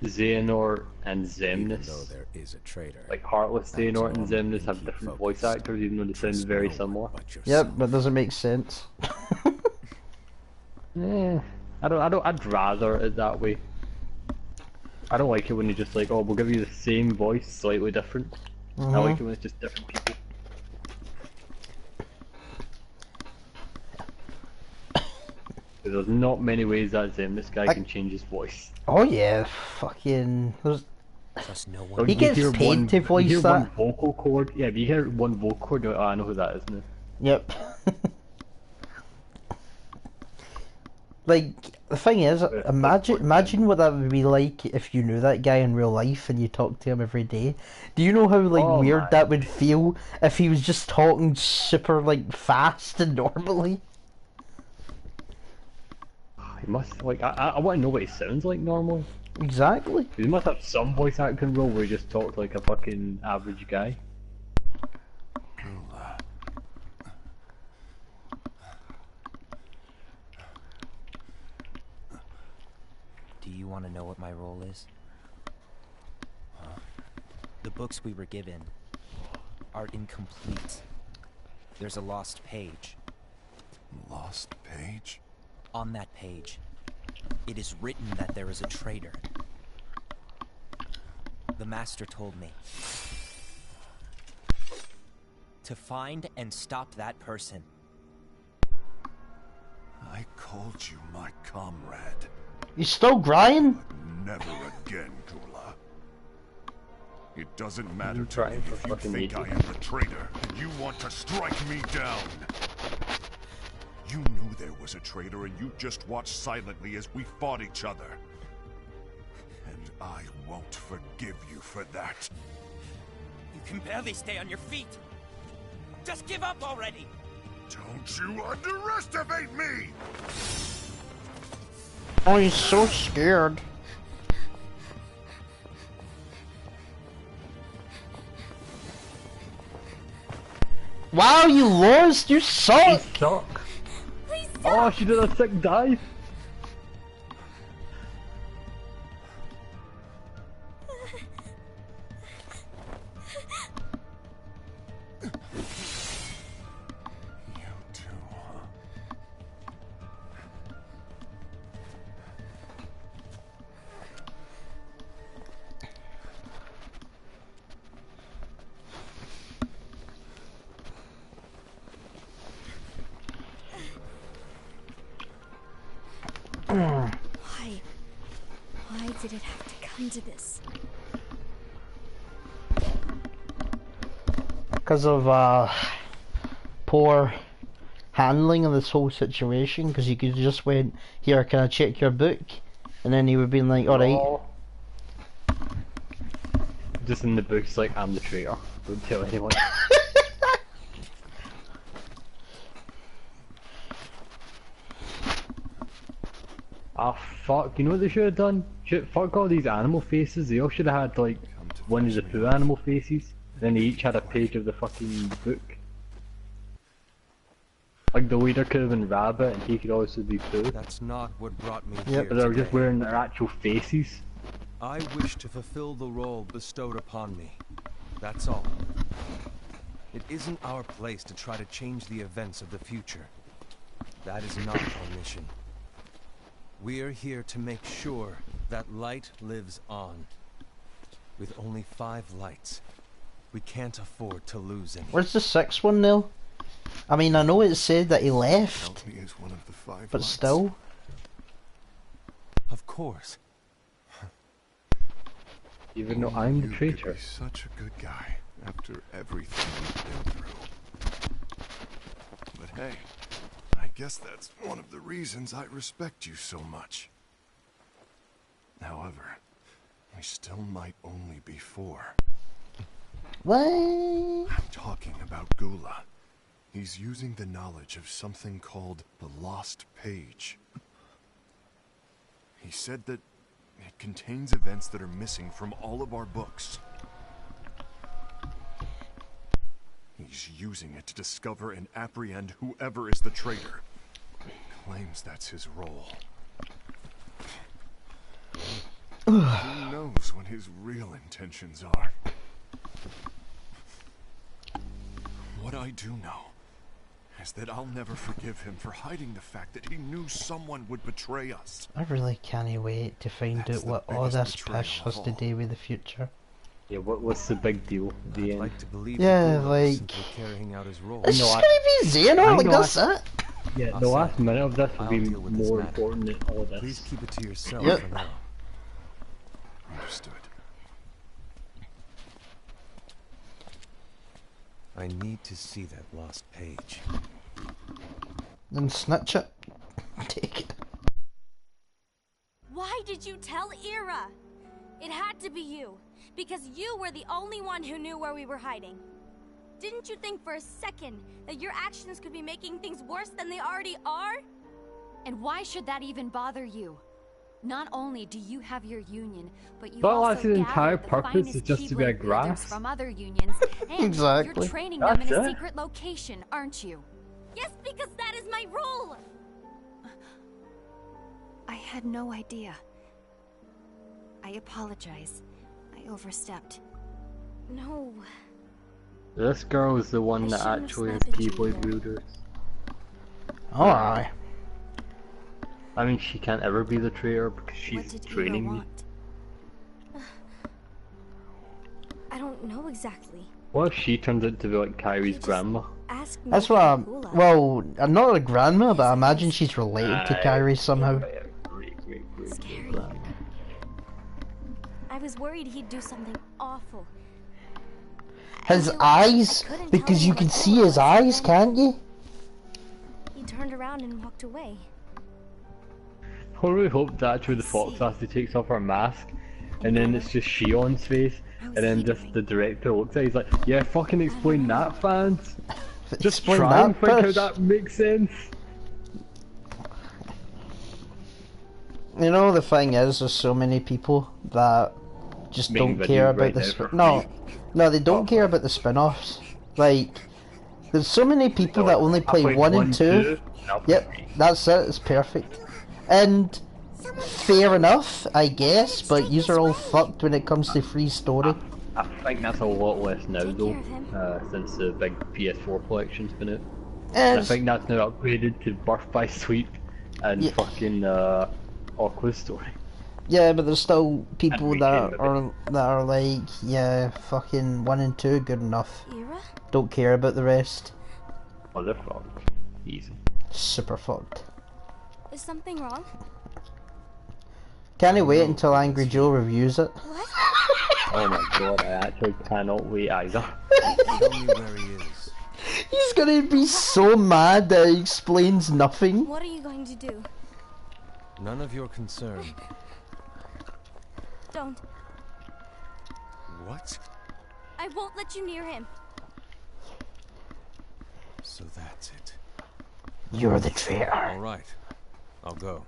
Xehanort and Even though Xemnas, there is a traitor. like Heartless That's Xehanort and all Xemnas you have keep different focused. voice actors, even though they sound Trust very no one similar. but Yep, yourself. that doesn't make sense. I'd rather it that way. I don't like it when you just like, oh, we'll give you the same voice, slightly different. I like it when it's just different people. There's not many ways that Xemnas guy can change his voice. Oh yeah, fucking. There's... Trust no Oh, one. He you gets hear paid one- to voice you hear one that. vocal cord. Yeah, if you hear one vocal cord, you're like, oh, I know who that is now. Yep. Like, the thing is, imagine what that would be like if you knew that guy in real life and you talked to him every day. Do you know how, like, Oh, weird man. that would feel if he was just talking super, like, fast and normally? He must, like, I want to know what he sounds like normally. Exactly. He must have some voice acting role where he just talks like a fucking average guy. Do you want to know what my role is? The books we were given are incomplete. There's a lost page. Lost page? On that page, it is written that there is a traitor. The master told me to find and stop that person. I called you my comrade. You still crying? Never again, Gula. It doesn't matter I'm to trying me for if you fucking think I ages. am the traitor and you want to strike me down. You knew there was a traitor and you just watched silently as we fought each other. And I won't forgive you for that. You can barely stay on your feet. Just give up already. Don't you underestimate me! Oh, he's so scared. Wow, you lost! You suck! Suck. Oh, she did a sick dive. You too, huh? Why? Why did it have to come to this? Because of poor handling of this whole situation, because he could just went, here, can I check your book? And then he would have been like, alright. Oh. Just in the books, like, I'm the traitor. Don't tell anyone. Ah, fuck. You know what they should have done? Fuck all these animal faces. They all should have had, like, one of the Pooh animal faces. Then they each had a page of the fucking book. Like, the leader could have been Rabbit, and he could also be Pooh. That's not what brought me Yeah, here but they were today. just wearing their actual faces. I wish to fulfill the role bestowed upon me. That's all. It isn't our place to try to change the events of the future. That is not our mission. We're here to make sure that light lives on. With only 5 lights, we can't afford to lose any. Where's the 6th one, Neil? I mean, I know it said that he left, Help me as one of the 5 but lights. still. Of course. Even though I'm the You traitor. could be such a good guy after everything we've been through. But hey, I guess that's one of the reasons I respect you so much. However, we still might only be 4. What? I'm talking about Gula. He's using the knowledge of something called the Lost Page. He said that it contains events that are missing from all of our books. He's using it to discover and apprehend whoever is the traitor. Claims that's his role. Who knows what his real intentions are? What I do know is that I'll never forgive him for hiding the fact that he knew someone would betray us. I really can't wait to find That's out what the all biggest this betrayal pish of has to all. do with the future. Yeah, what's the big deal? The I'd end. like to believe Yeah, that Gula was like- simply carrying out his role. It's No, just I- gonna be Xehanort, I like know that's it. Yeah, I'll the say last minute of this will I'll be deal with this more matter. important than all this. Please keep it to yourself Yep. for now. Understood. I need to see that lost page. Then snitch it. Take it. Why did you tell Ira? It had to be you, because you were the only one who knew where we were hiding. Didn't you think for a second that your actions could be making things worse than they already are? And why should that even bother you? Not only do you have your union, but you But also that's his entire gathered the purpose finest is just to be a Keyblade wielders grass. from other unions, and Exactly. you're training them in That's a it. secret location, aren't you? Yes, because that is my role! I had no idea. I apologize. I overstepped. No. This girl is the one I that shouldn't have actually has snapped at you Keyblade either. wielders. Alright. I mean, she can't ever be the traitor because What she's did training Ira me. want? I don't know exactly. What if she turns out to be like Kyrie's He just grandma? asked me That's to what be I'm. Gula. Well, not a grandma, but I imagine she's related to Kyrie somehow. Scary. I was worried he'd do something awful, His eyes, because you can see his eyes, can't you? He turned around and walked away. I really hope that's where the fox actually takes off her mask, and then it's just Shion's face, and then just the director looks at it, he's like, yeah, fucking explain that, fans. Just Explain try that and think how first. that makes sense. You know, the thing is, there's so many people that just Making don't care videos about right the now for no, they don't care about the spin-offs. Like, there's so many people that only play played 1 1, and 2. 2, now Yep, that's it. It's perfect. And fair enough, I guess. But yous are all fucked when it comes to free story. I think that's a lot less now though, since the big PS4 collection's been out. And I think that's now upgraded to Birth by Sleep and fucking Aqua's story. Yeah, but there's still people that are like, yeah, fucking 1 and 2 good enough. Don't care about the rest. Oh, they're fucked. Easy. Super fucked. Is something wrong? Can't wait until Angry Joe reviews it. Oh my god, I actually cannot wait either. Tell me where he is. He's gonna be so mad that he explains nothing. What are you going to do? None of your concern. Don't. What? I won't let you near him. So that's it. You're the traitor. Alright. I'll go.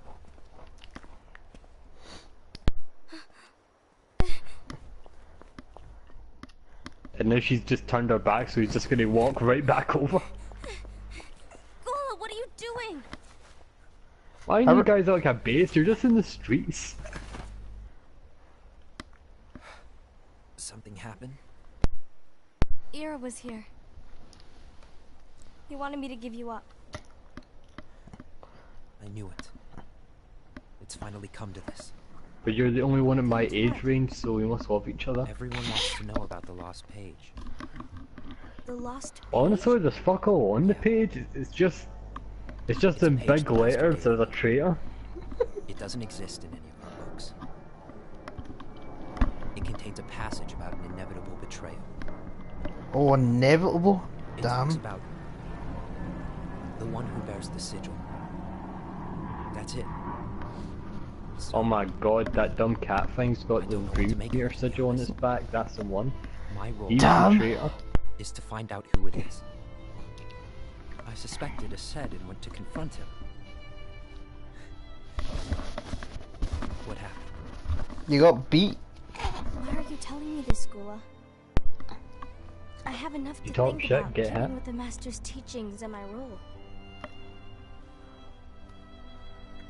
And now she's just turned her back, so he's just gonna walk right back over. Gola, what are you doing? Why are you guys at like a base? You're just in the streets. Something happened? Ira was here. He wanted me to give you up. I knew it. It's finally come to this. But you're the only one in my age range, so we must love each other. Everyone wants to know about the lost page. The lost page? Honestly, there's fuck all on the page. It's just in big letters. There's a traitor. It doesn't exist in any of our books. It contains a passage about an inevitable betrayal. Oh, inevitable? It Damn. talks about the one who bears the sigil. That's it. Oh my god, that dumb cat thing's got the Greenmeter sigil on its back. That's the one. My role He's the traitor. is to find out who it is. I suspected Ased and went to confront him. What happened? You got beat. Why are you telling me this, Gola? I have enough to talk think shit, about get dealing hit. with the Master's teachings and my role.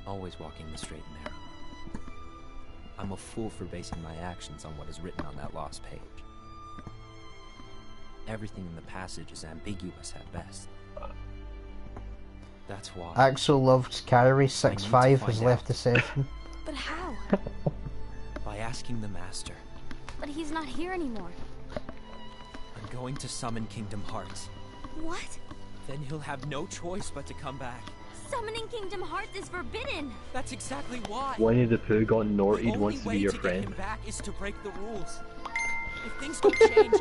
Always walking the straight and narrow. I'm a fool for basing my actions on what is written on that lost page. Everything in the passage is ambiguous at best. That's why. Axel loves Kyrie 6'5" has left the session. But how? By asking the Master. But he's not here anymore. I'm going to summon Kingdom Hearts. What? Then he'll have no choice but to come back. Summoning Kingdom Hearts is forbidden! That's exactly why. Winnie the Pooh got naughty, The wants only to way be your to friend. get him back is to break the rules. If things don't change,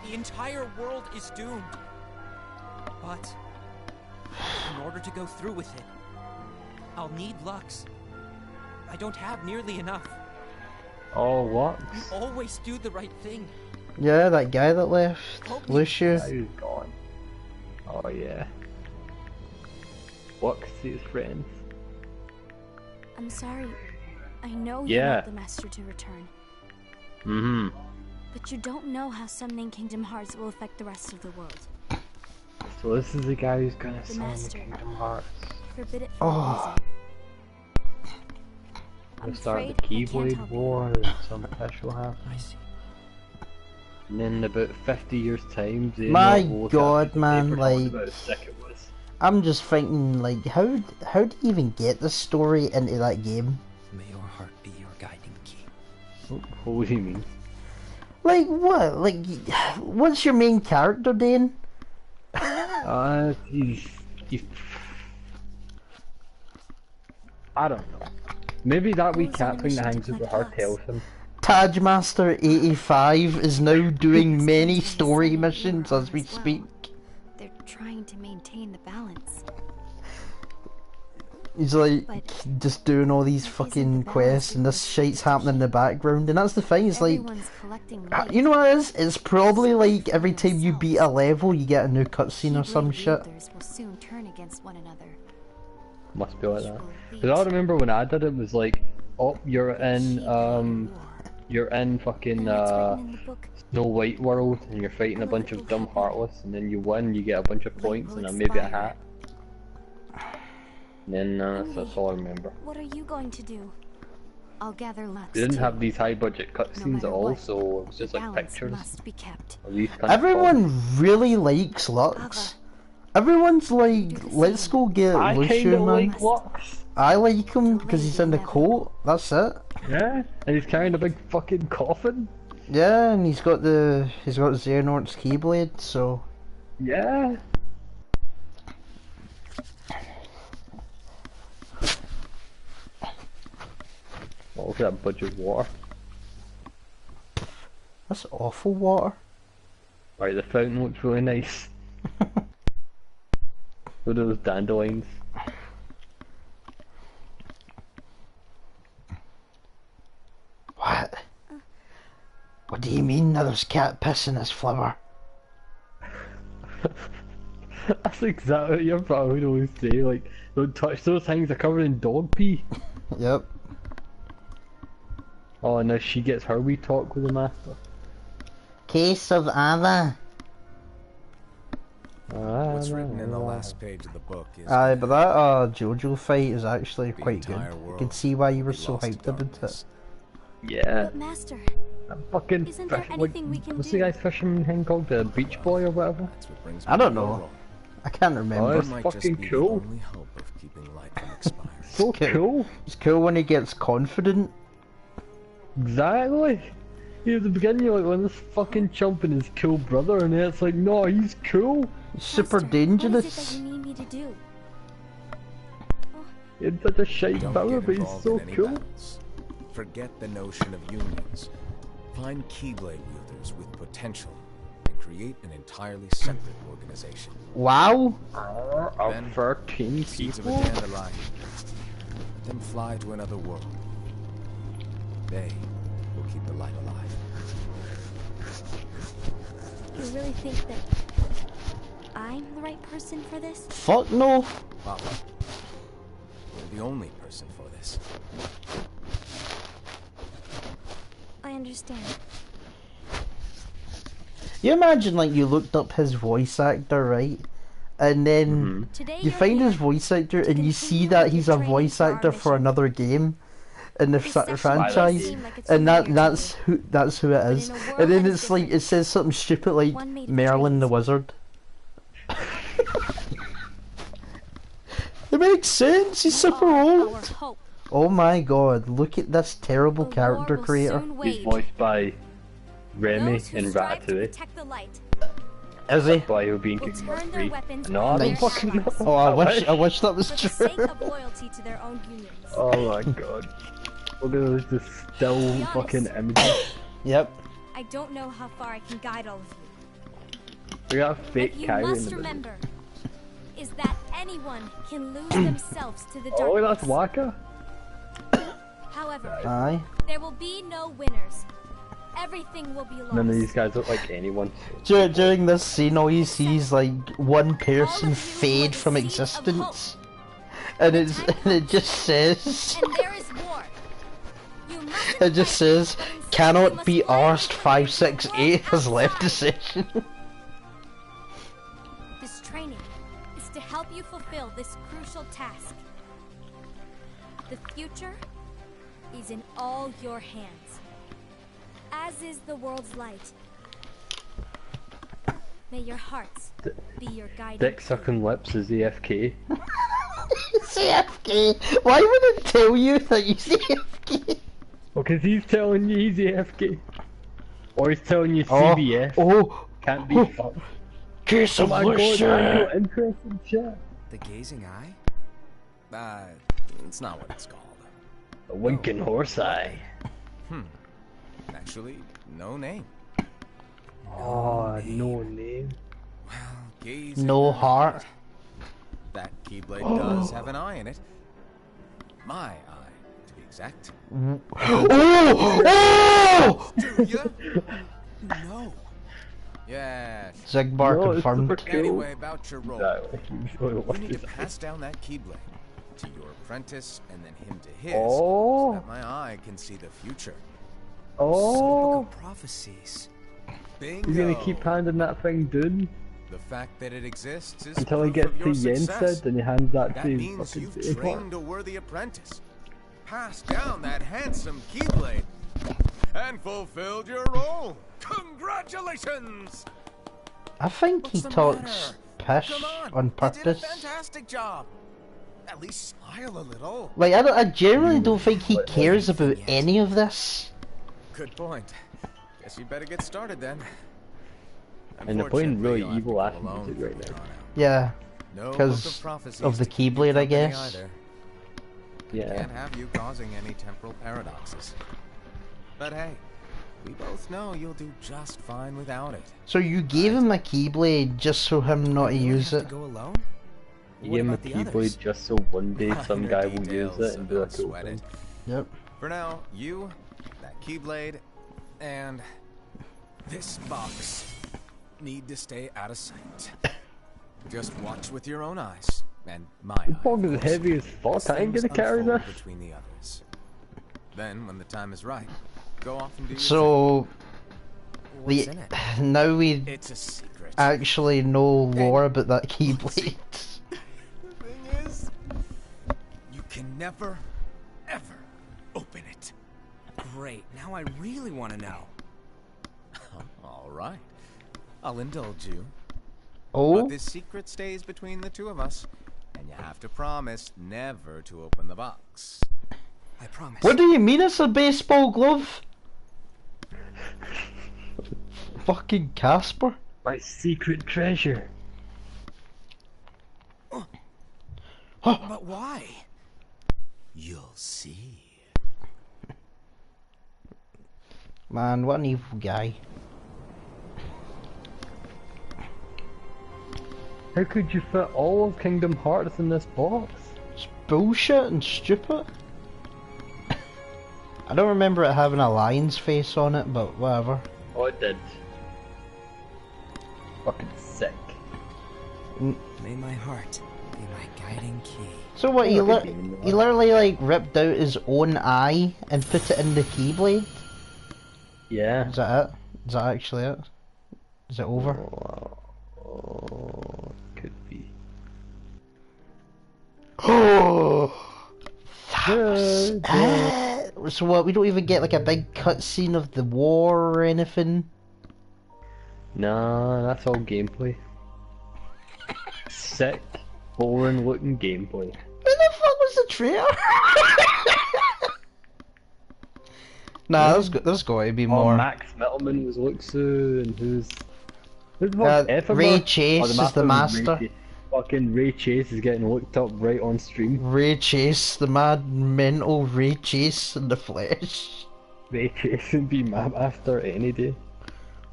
the entire world is doomed. But in order to go through with it, I'll need Lux. I don't have nearly enough. Oh, what? You always do the right thing. Yeah, that guy that left. Lucius. He's gone. Oh yeah. Lux to his friends. I'm sorry. I know you Yeah. want the Master to return. Mm-hmm. But you don't know how summoning Kingdom Hearts will affect the rest of the world. So this is the guy who's gonna The summon the Master. Kingdom Hearts. Forbid it for a Oh. reason. Gonna start afraid the I can't Keyblade help you. War and some pish will happen. I see. And then in about 50 years time, they My not look God, at the man, paper talking like- about how sick it was. I'm just thinking, like, how do you even get the story into that game? May your heart be your guiding key. What do you mean? Like, what? Like, what's your main character, Dane? He's I don't know. Maybe that wee Who's on cat a thing that mission to hangs over collect her Lux? tells him Tajmaster 85 is now doing many story missions as we speak. They're trying to maintain the balance. He's like just doing all these fucking quests and this shit's happening in the background, and that's the thing, it's like, you know what it is? It's probably like every time you beat a level you get a new cutscene or some shit. Will soon turn against one another. Must be like that. Because I remember when I did it, it was like, oh, you're in fucking Snow White world and you're fighting a bunch of dumb heartless, and then you win, you get a bunch of points and then maybe a hat. And then that's all I remember. What are you going to do? I'll gather lots. They didn't have these high budget cutscenes at all, so it was just like pictures. Everyone really likes Lux. Everyone's like, let's go get Lucian, man. I like him because he's in the coat, that's it. Yeah, and he's carrying a big fucking coffin. Yeah, and he's got Xehanort's Keyblade, so... Yeah. Oh, look at that budget water. That's awful water. Right, the fountain looks really nice. Look at those dandelions. What? What do you mean there's cat piss in this flower? That's exactly what your father would always say, like, don't touch those things, they're covered in dog pee. Yep. Oh, and now she gets her wee talk with the master. Case of Ava. What's written in the last page of the book is... Aye, but that Jojo fight is actually quite good. I can see why you were so hyped about it. Yeah. But Master, I'm fucking isn't there anything we can what's do? the guy's fisherman thing called? The Beach Boy or whatever? I don't know. I can't remember. Oh, it's fucking cool. So cool. It's cool when he gets confident. Exactly. You know, at the beginning you're like, well, this fucking chump and his cool brother, and then it's like, no, he's cool. He's super Master, dangerous. What is it that you need me to do? He had such a shite power, but he's so cool. Battles. Forget the notion of unions. Find Keyblade wielders with potential and create an entirely separate organization. Wow. Of 13 Seeds of a people? dandelion. Let them fly to another world. They will keep the light alive. You really think that I'm the right person for this? Fuck no. Papa, you're the only person for this. I understand. You imagine like you looked up his voice actor, right? And then you find his voice actor and you see that he's a voice actor for another game in the franchise, and that's who it is. And then it's like it says something stupid like Merlin the Wizard. It makes sense. He's super old. Oh my god! Look at this terrible character creator. He's voiced by Remy in Ratatouille. Is he? By who being kicked by free. No, I don't fucking know. Oh, I wish that was true. Oh my god. Look at those just still fucking images. Yep. I don't know how far I can guide all of you. We got a fake You cow in must the middle. remember is that anyone can lose themselves to the darkness. Oh, that's Waka. However, Aye. there will be no winners. Everything will be lost. None of these guys look like anyone. During this scene, all you see is like one person fade from existence, and it just says. And there is war. It just says, cannot be arsed 568 has left the session. This training is to help you fulfill this crucial task. The future is in all your hands, as is the world's light. May your hearts be your guiding. Dick sucking lips is AFK. It's AFK. Why would it tell you that he's AFK? Well, because he's telling you he's AFK. Or he's telling you CBF. Oh, can't be fucked. Case of Lucian. Interesting shit. The gazing eye? It's not what it's called. A winking horse eye. Actually, no name. Oh, no name. Well, gaze No in your heart. eyes. That Keyblade does have an eye in it. My eye, to be exact. Oh! Do ya? No. Yeah. Zigbar No, it's confirmed. super cool. Anyway, about your role. Exactly. You need to pass down that Keyblade to your apprentice and then him to his, Oh. so that my eye can see the future. Oh, Prophecies. Bingo. he's gonna keep handing that thing down The fact that it exists is until he proof gets of to your success. Yensid and he hands that That to means fucking you've Sigmar. trained a worthy apprentice, passed down that handsome Keyblade, and fulfilled your role. Congratulations! I think he What's the talks matter? pish Come on you did a purpose. fantastic job. At least smile a little. Like, I genuinely don't think he cares about any of this. Good point. Guess you better get started then. And they're playing really Unfortunately, evil you'll ass have to go music alone right from now. here on out. Yeah, No because book of prophecies of the to keep you Keyblade, I company guess. either. Yeah. Can't have you causing any temporal paradoxes. But hey, we both know you'll do just fine without it. So you gave him a Keyblade just so him not to use Have it? to go alone? He What gave him a about the others? Keyblade just so one day some Minor guy will use details, it so and do a don't cool sweat thing. it. Yep. For now, you, that Keyblade, and this box need to stay out of sight. Just watch with your own eyes, and my This eye, box of is course, heavy as fuck, as I ain't things gonna carry unfold this. between the others. Then, when the time is right, go off and do your So What's we in it? now we thing. It's a secret. actually know lore about that Keyblade. The thing is, you can never, ever open it. Great. Now I really want to know. All right, I'll indulge you. Oh, But this secret stays between the two of us, and you have to promise never to open the box. I promise. what do you mean it's a baseball glove? Fucking Casper. My secret treasure. But why? You'll see. Man, what an evil guy. How could you fit all of Kingdom Hearts in this box? It's bullshit and stupid. I don't remember it having a lion's face on it, but whatever. Oh, it did. Fucking sick. May my heart be my guiding key. So what, he, Oh, I didn't even know he that. literally like ripped out his own eye and put it in the Keyblade? Yeah. Is that it? Is that actually it? Is it over? Oh, could be. Oh, Yeah, yeah. so what, we don't even get like a big cutscene of the war or anything? Nah, that's all gameplay. Sick, boring looking gameplay. Who the fuck was the traitor? Nah, there's got to be Oh, more. Max Mittelman was Luxu, and who's the Ray Chase is the master. Fucking Ray Chase is getting looked up right on stream. Ray Chase, the mad mental Ray Chase in the flesh. Ray Chase would be my master any day.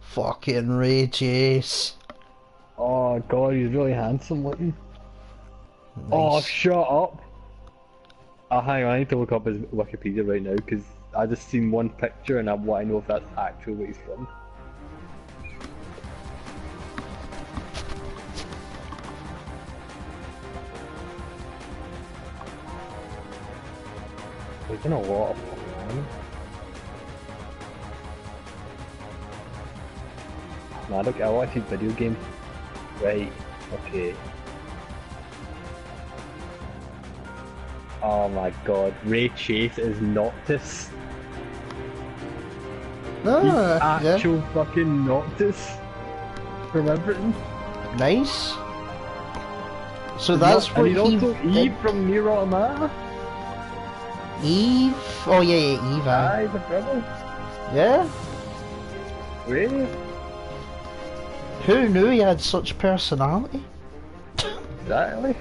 Fucking Ray Chase. Oh god, he's really handsome looking. Oh, Nice. shut up! Oh, hang on, I need to look up his Wikipedia right now because I just seen one picture and I want to know if that's actually what he's from. There's been a lot of fucking. Nah, look, I watch his video game. Right, okay. Oh my god, Ray Chase is Noctis. He's Ah, yeah. actual fucking Noctis from everything. Nice. So that's and what he's he also Eve from Nier Automata. Eve? Oh yeah, yeah, Eve. Aye, the brother. Yeah? Really? Who knew he had such personality? Exactly.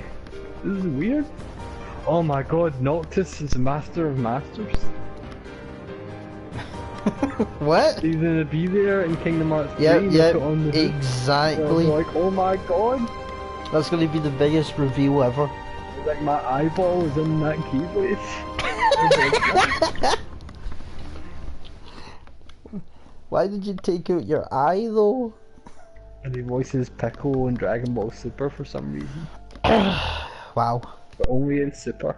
This is weird. Oh my god, Noctis is the master of masters. What? He's gonna be there in Kingdom Hearts 3. Yep, and yep, put on the hood. exactly. Like, oh my god! That's gonna be the biggest reveal ever. It's like my eyeball is in that keyblade. Why did you take out your eye though? And he voices Piccolo in Dragon Ball Super for some reason. Wow. But only in Super.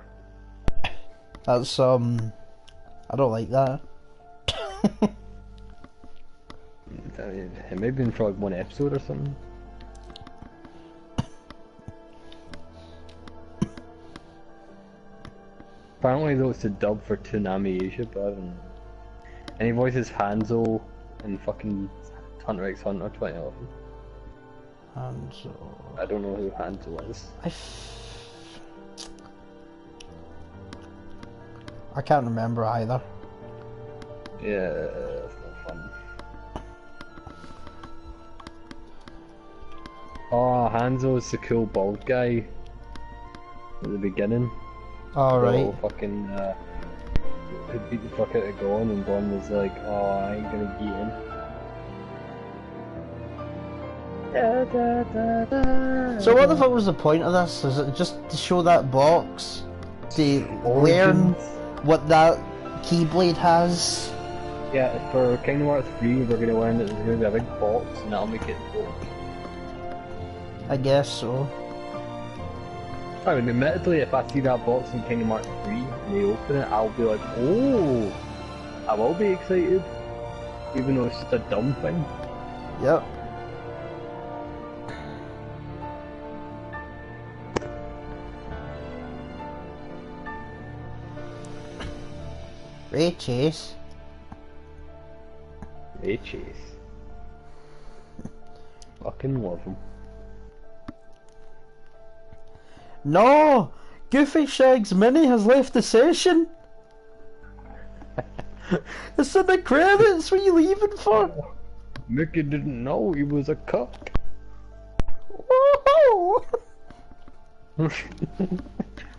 That's I don't like that. It may have been for like one episode or something. Apparently though it's a dub for Toonami Asia, but I haven't... And he voices Hanzo in fucking Hunter x Hunter 2011. Hanzo... I don't know who Hanzo is. I can't remember either. Yeah, that's not fun. Oh, Hanzo is the cool bald guy at the beginning. Alright. Fucking, who beat the fuck out of Gon, and Gon was like, oh, I ain't gonna get him. So what the fuck was the point of this? Is it just to show that box? To learn what that Keyblade has? Yeah, for Kingdom Hearts 3 we're gonna learn that there's gonna be a big box and that'll make it cool. I guess so. I mean, admittedly, if I see that box in Kingdom Hearts 3 and they open it, I'll be like, oh! I will be excited. Even though it's just a dumb thing. Yep. Rezzezz. Rezzezz. Fucking love him. No! Goofy Shag's Mini has left the session! It's in the credits! What are you leaving for? Mickey didn't know he was a cuck. Woohoo!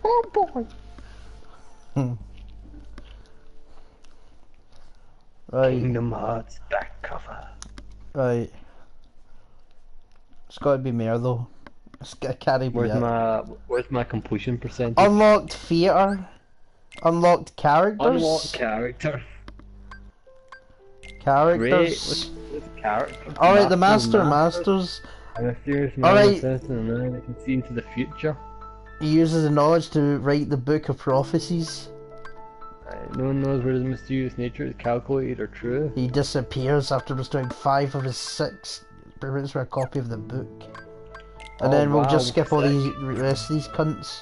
Oh boy! Right. Kingdom Hearts back cover. Right. It's gotta be more though. I can't be Where's my completion percentage? Unlocked theatre. Unlocked characters. Unlocked character. Characters. What's the character? Alright, the Masters. I'm a serious man. Alright. And I can see into the future. He uses the knowledge to write the Book of Prophecies. No one knows where the mysterious nature is calculated or true. He disappears after restoring 5 of his 6 experiments for a copy of the book. And then we'll just skip all these rest of these cunts.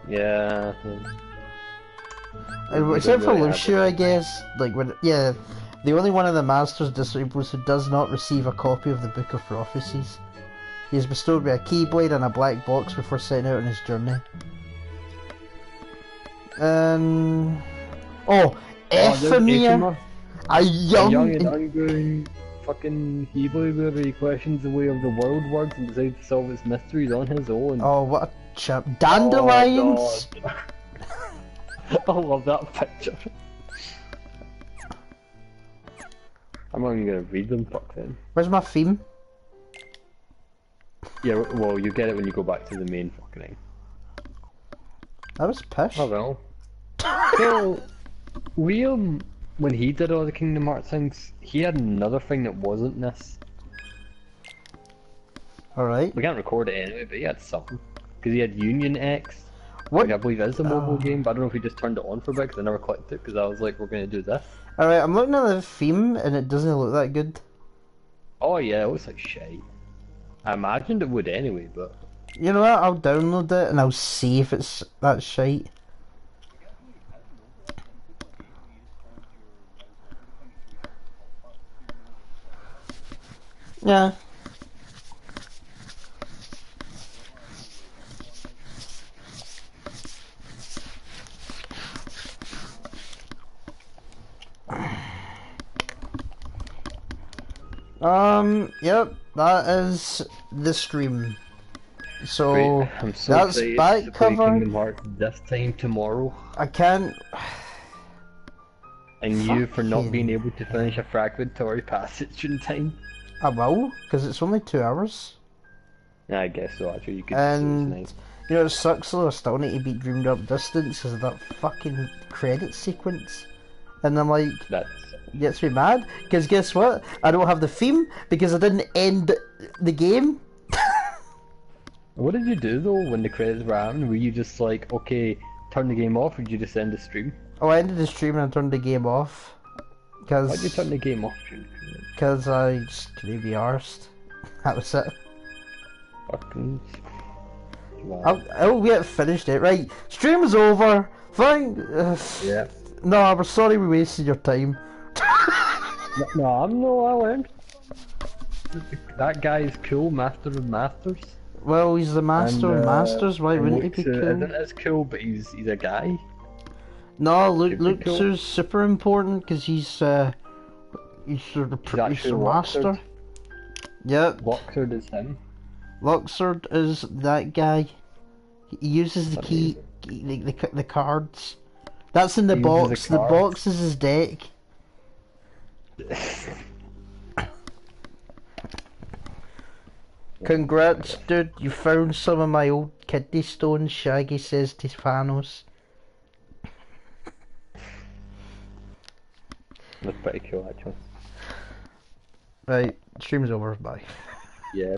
Yeah. Except for Lucio, I guess. Like when, yeah, the only one of the Masters disables who does not receive a copy of the Book of Prophecies. He is bestowed with a Keyblade and a black box before setting out on his journey. Oh, Ephemia, a young and hungry fucking Keyblade where he questions the way of the world works and decides to solve its mysteries on his own. Oh, what a chap! Dandelions. I love that picture. I'm not even gonna read them. Fuck them. Where's my theme? Yeah, well, you get it when you go back to the main fucking thing. That was pish. Oh well. So, Liam, when he did all the Kingdom Hearts things, he had another thing that wasn't this. Alright. We can't record it anyway, but he had something. Because he had Union X, what? which I believe is a mobile game, but I don't know if he just turned it on for a bit because I never clicked it because I was like, we're going to do this. Alright, I'm looking at the theme and it doesn't look that good. Oh yeah, it looks like shite. I imagined it would anyway, but... You know what, I'll download it and I'll see if it's that shite. Yeah. Yep, that is the stream. So, great. I'm so that's excited back to play cover. Kingdom Hearts this time tomorrow. I can't... And you for not being Fucking- able to finish a fragmentary passage in time. I will, because it's only 2 hours. Yeah, I guess so, actually. You could And, say it's nice. you know, it sucks though, I still need to beat Dreamed Up Distance because of that fucking credit sequence. And I'm like, That's... gets me mad, because guess what? I don't have the theme, because I didn't end the game. What did you do though when the credits ran? Were you just like, okay, turn the game off, or did you just end the stream? Oh, I ended the stream and I turned the game off. Why'd you Because turn the game off? I just couldn't be arsed. That was it. Fucking... Wow. Oh, we had finished it. Right, stream's over. Fine. Yeah. No, we're sorry we wasted your time. No, I'm no, I learned. That guy is cool, Master of Masters. Well, he's the master of masters. Why wouldn't he be Luxor cool? isn't as cool, but he's a guy. No, Super cool. Luxor's super important because he's the actually master. Luxord. Yep, Luxord is him. Luxor is that guy. He uses the key, the cards. That's in the He uses box. the The box is his deck. Congrats, dude. You found some of my old kidney stones, Shaggy says to Thanos. That's pretty cool, actually. Right, stream's over. Bye. Yeah.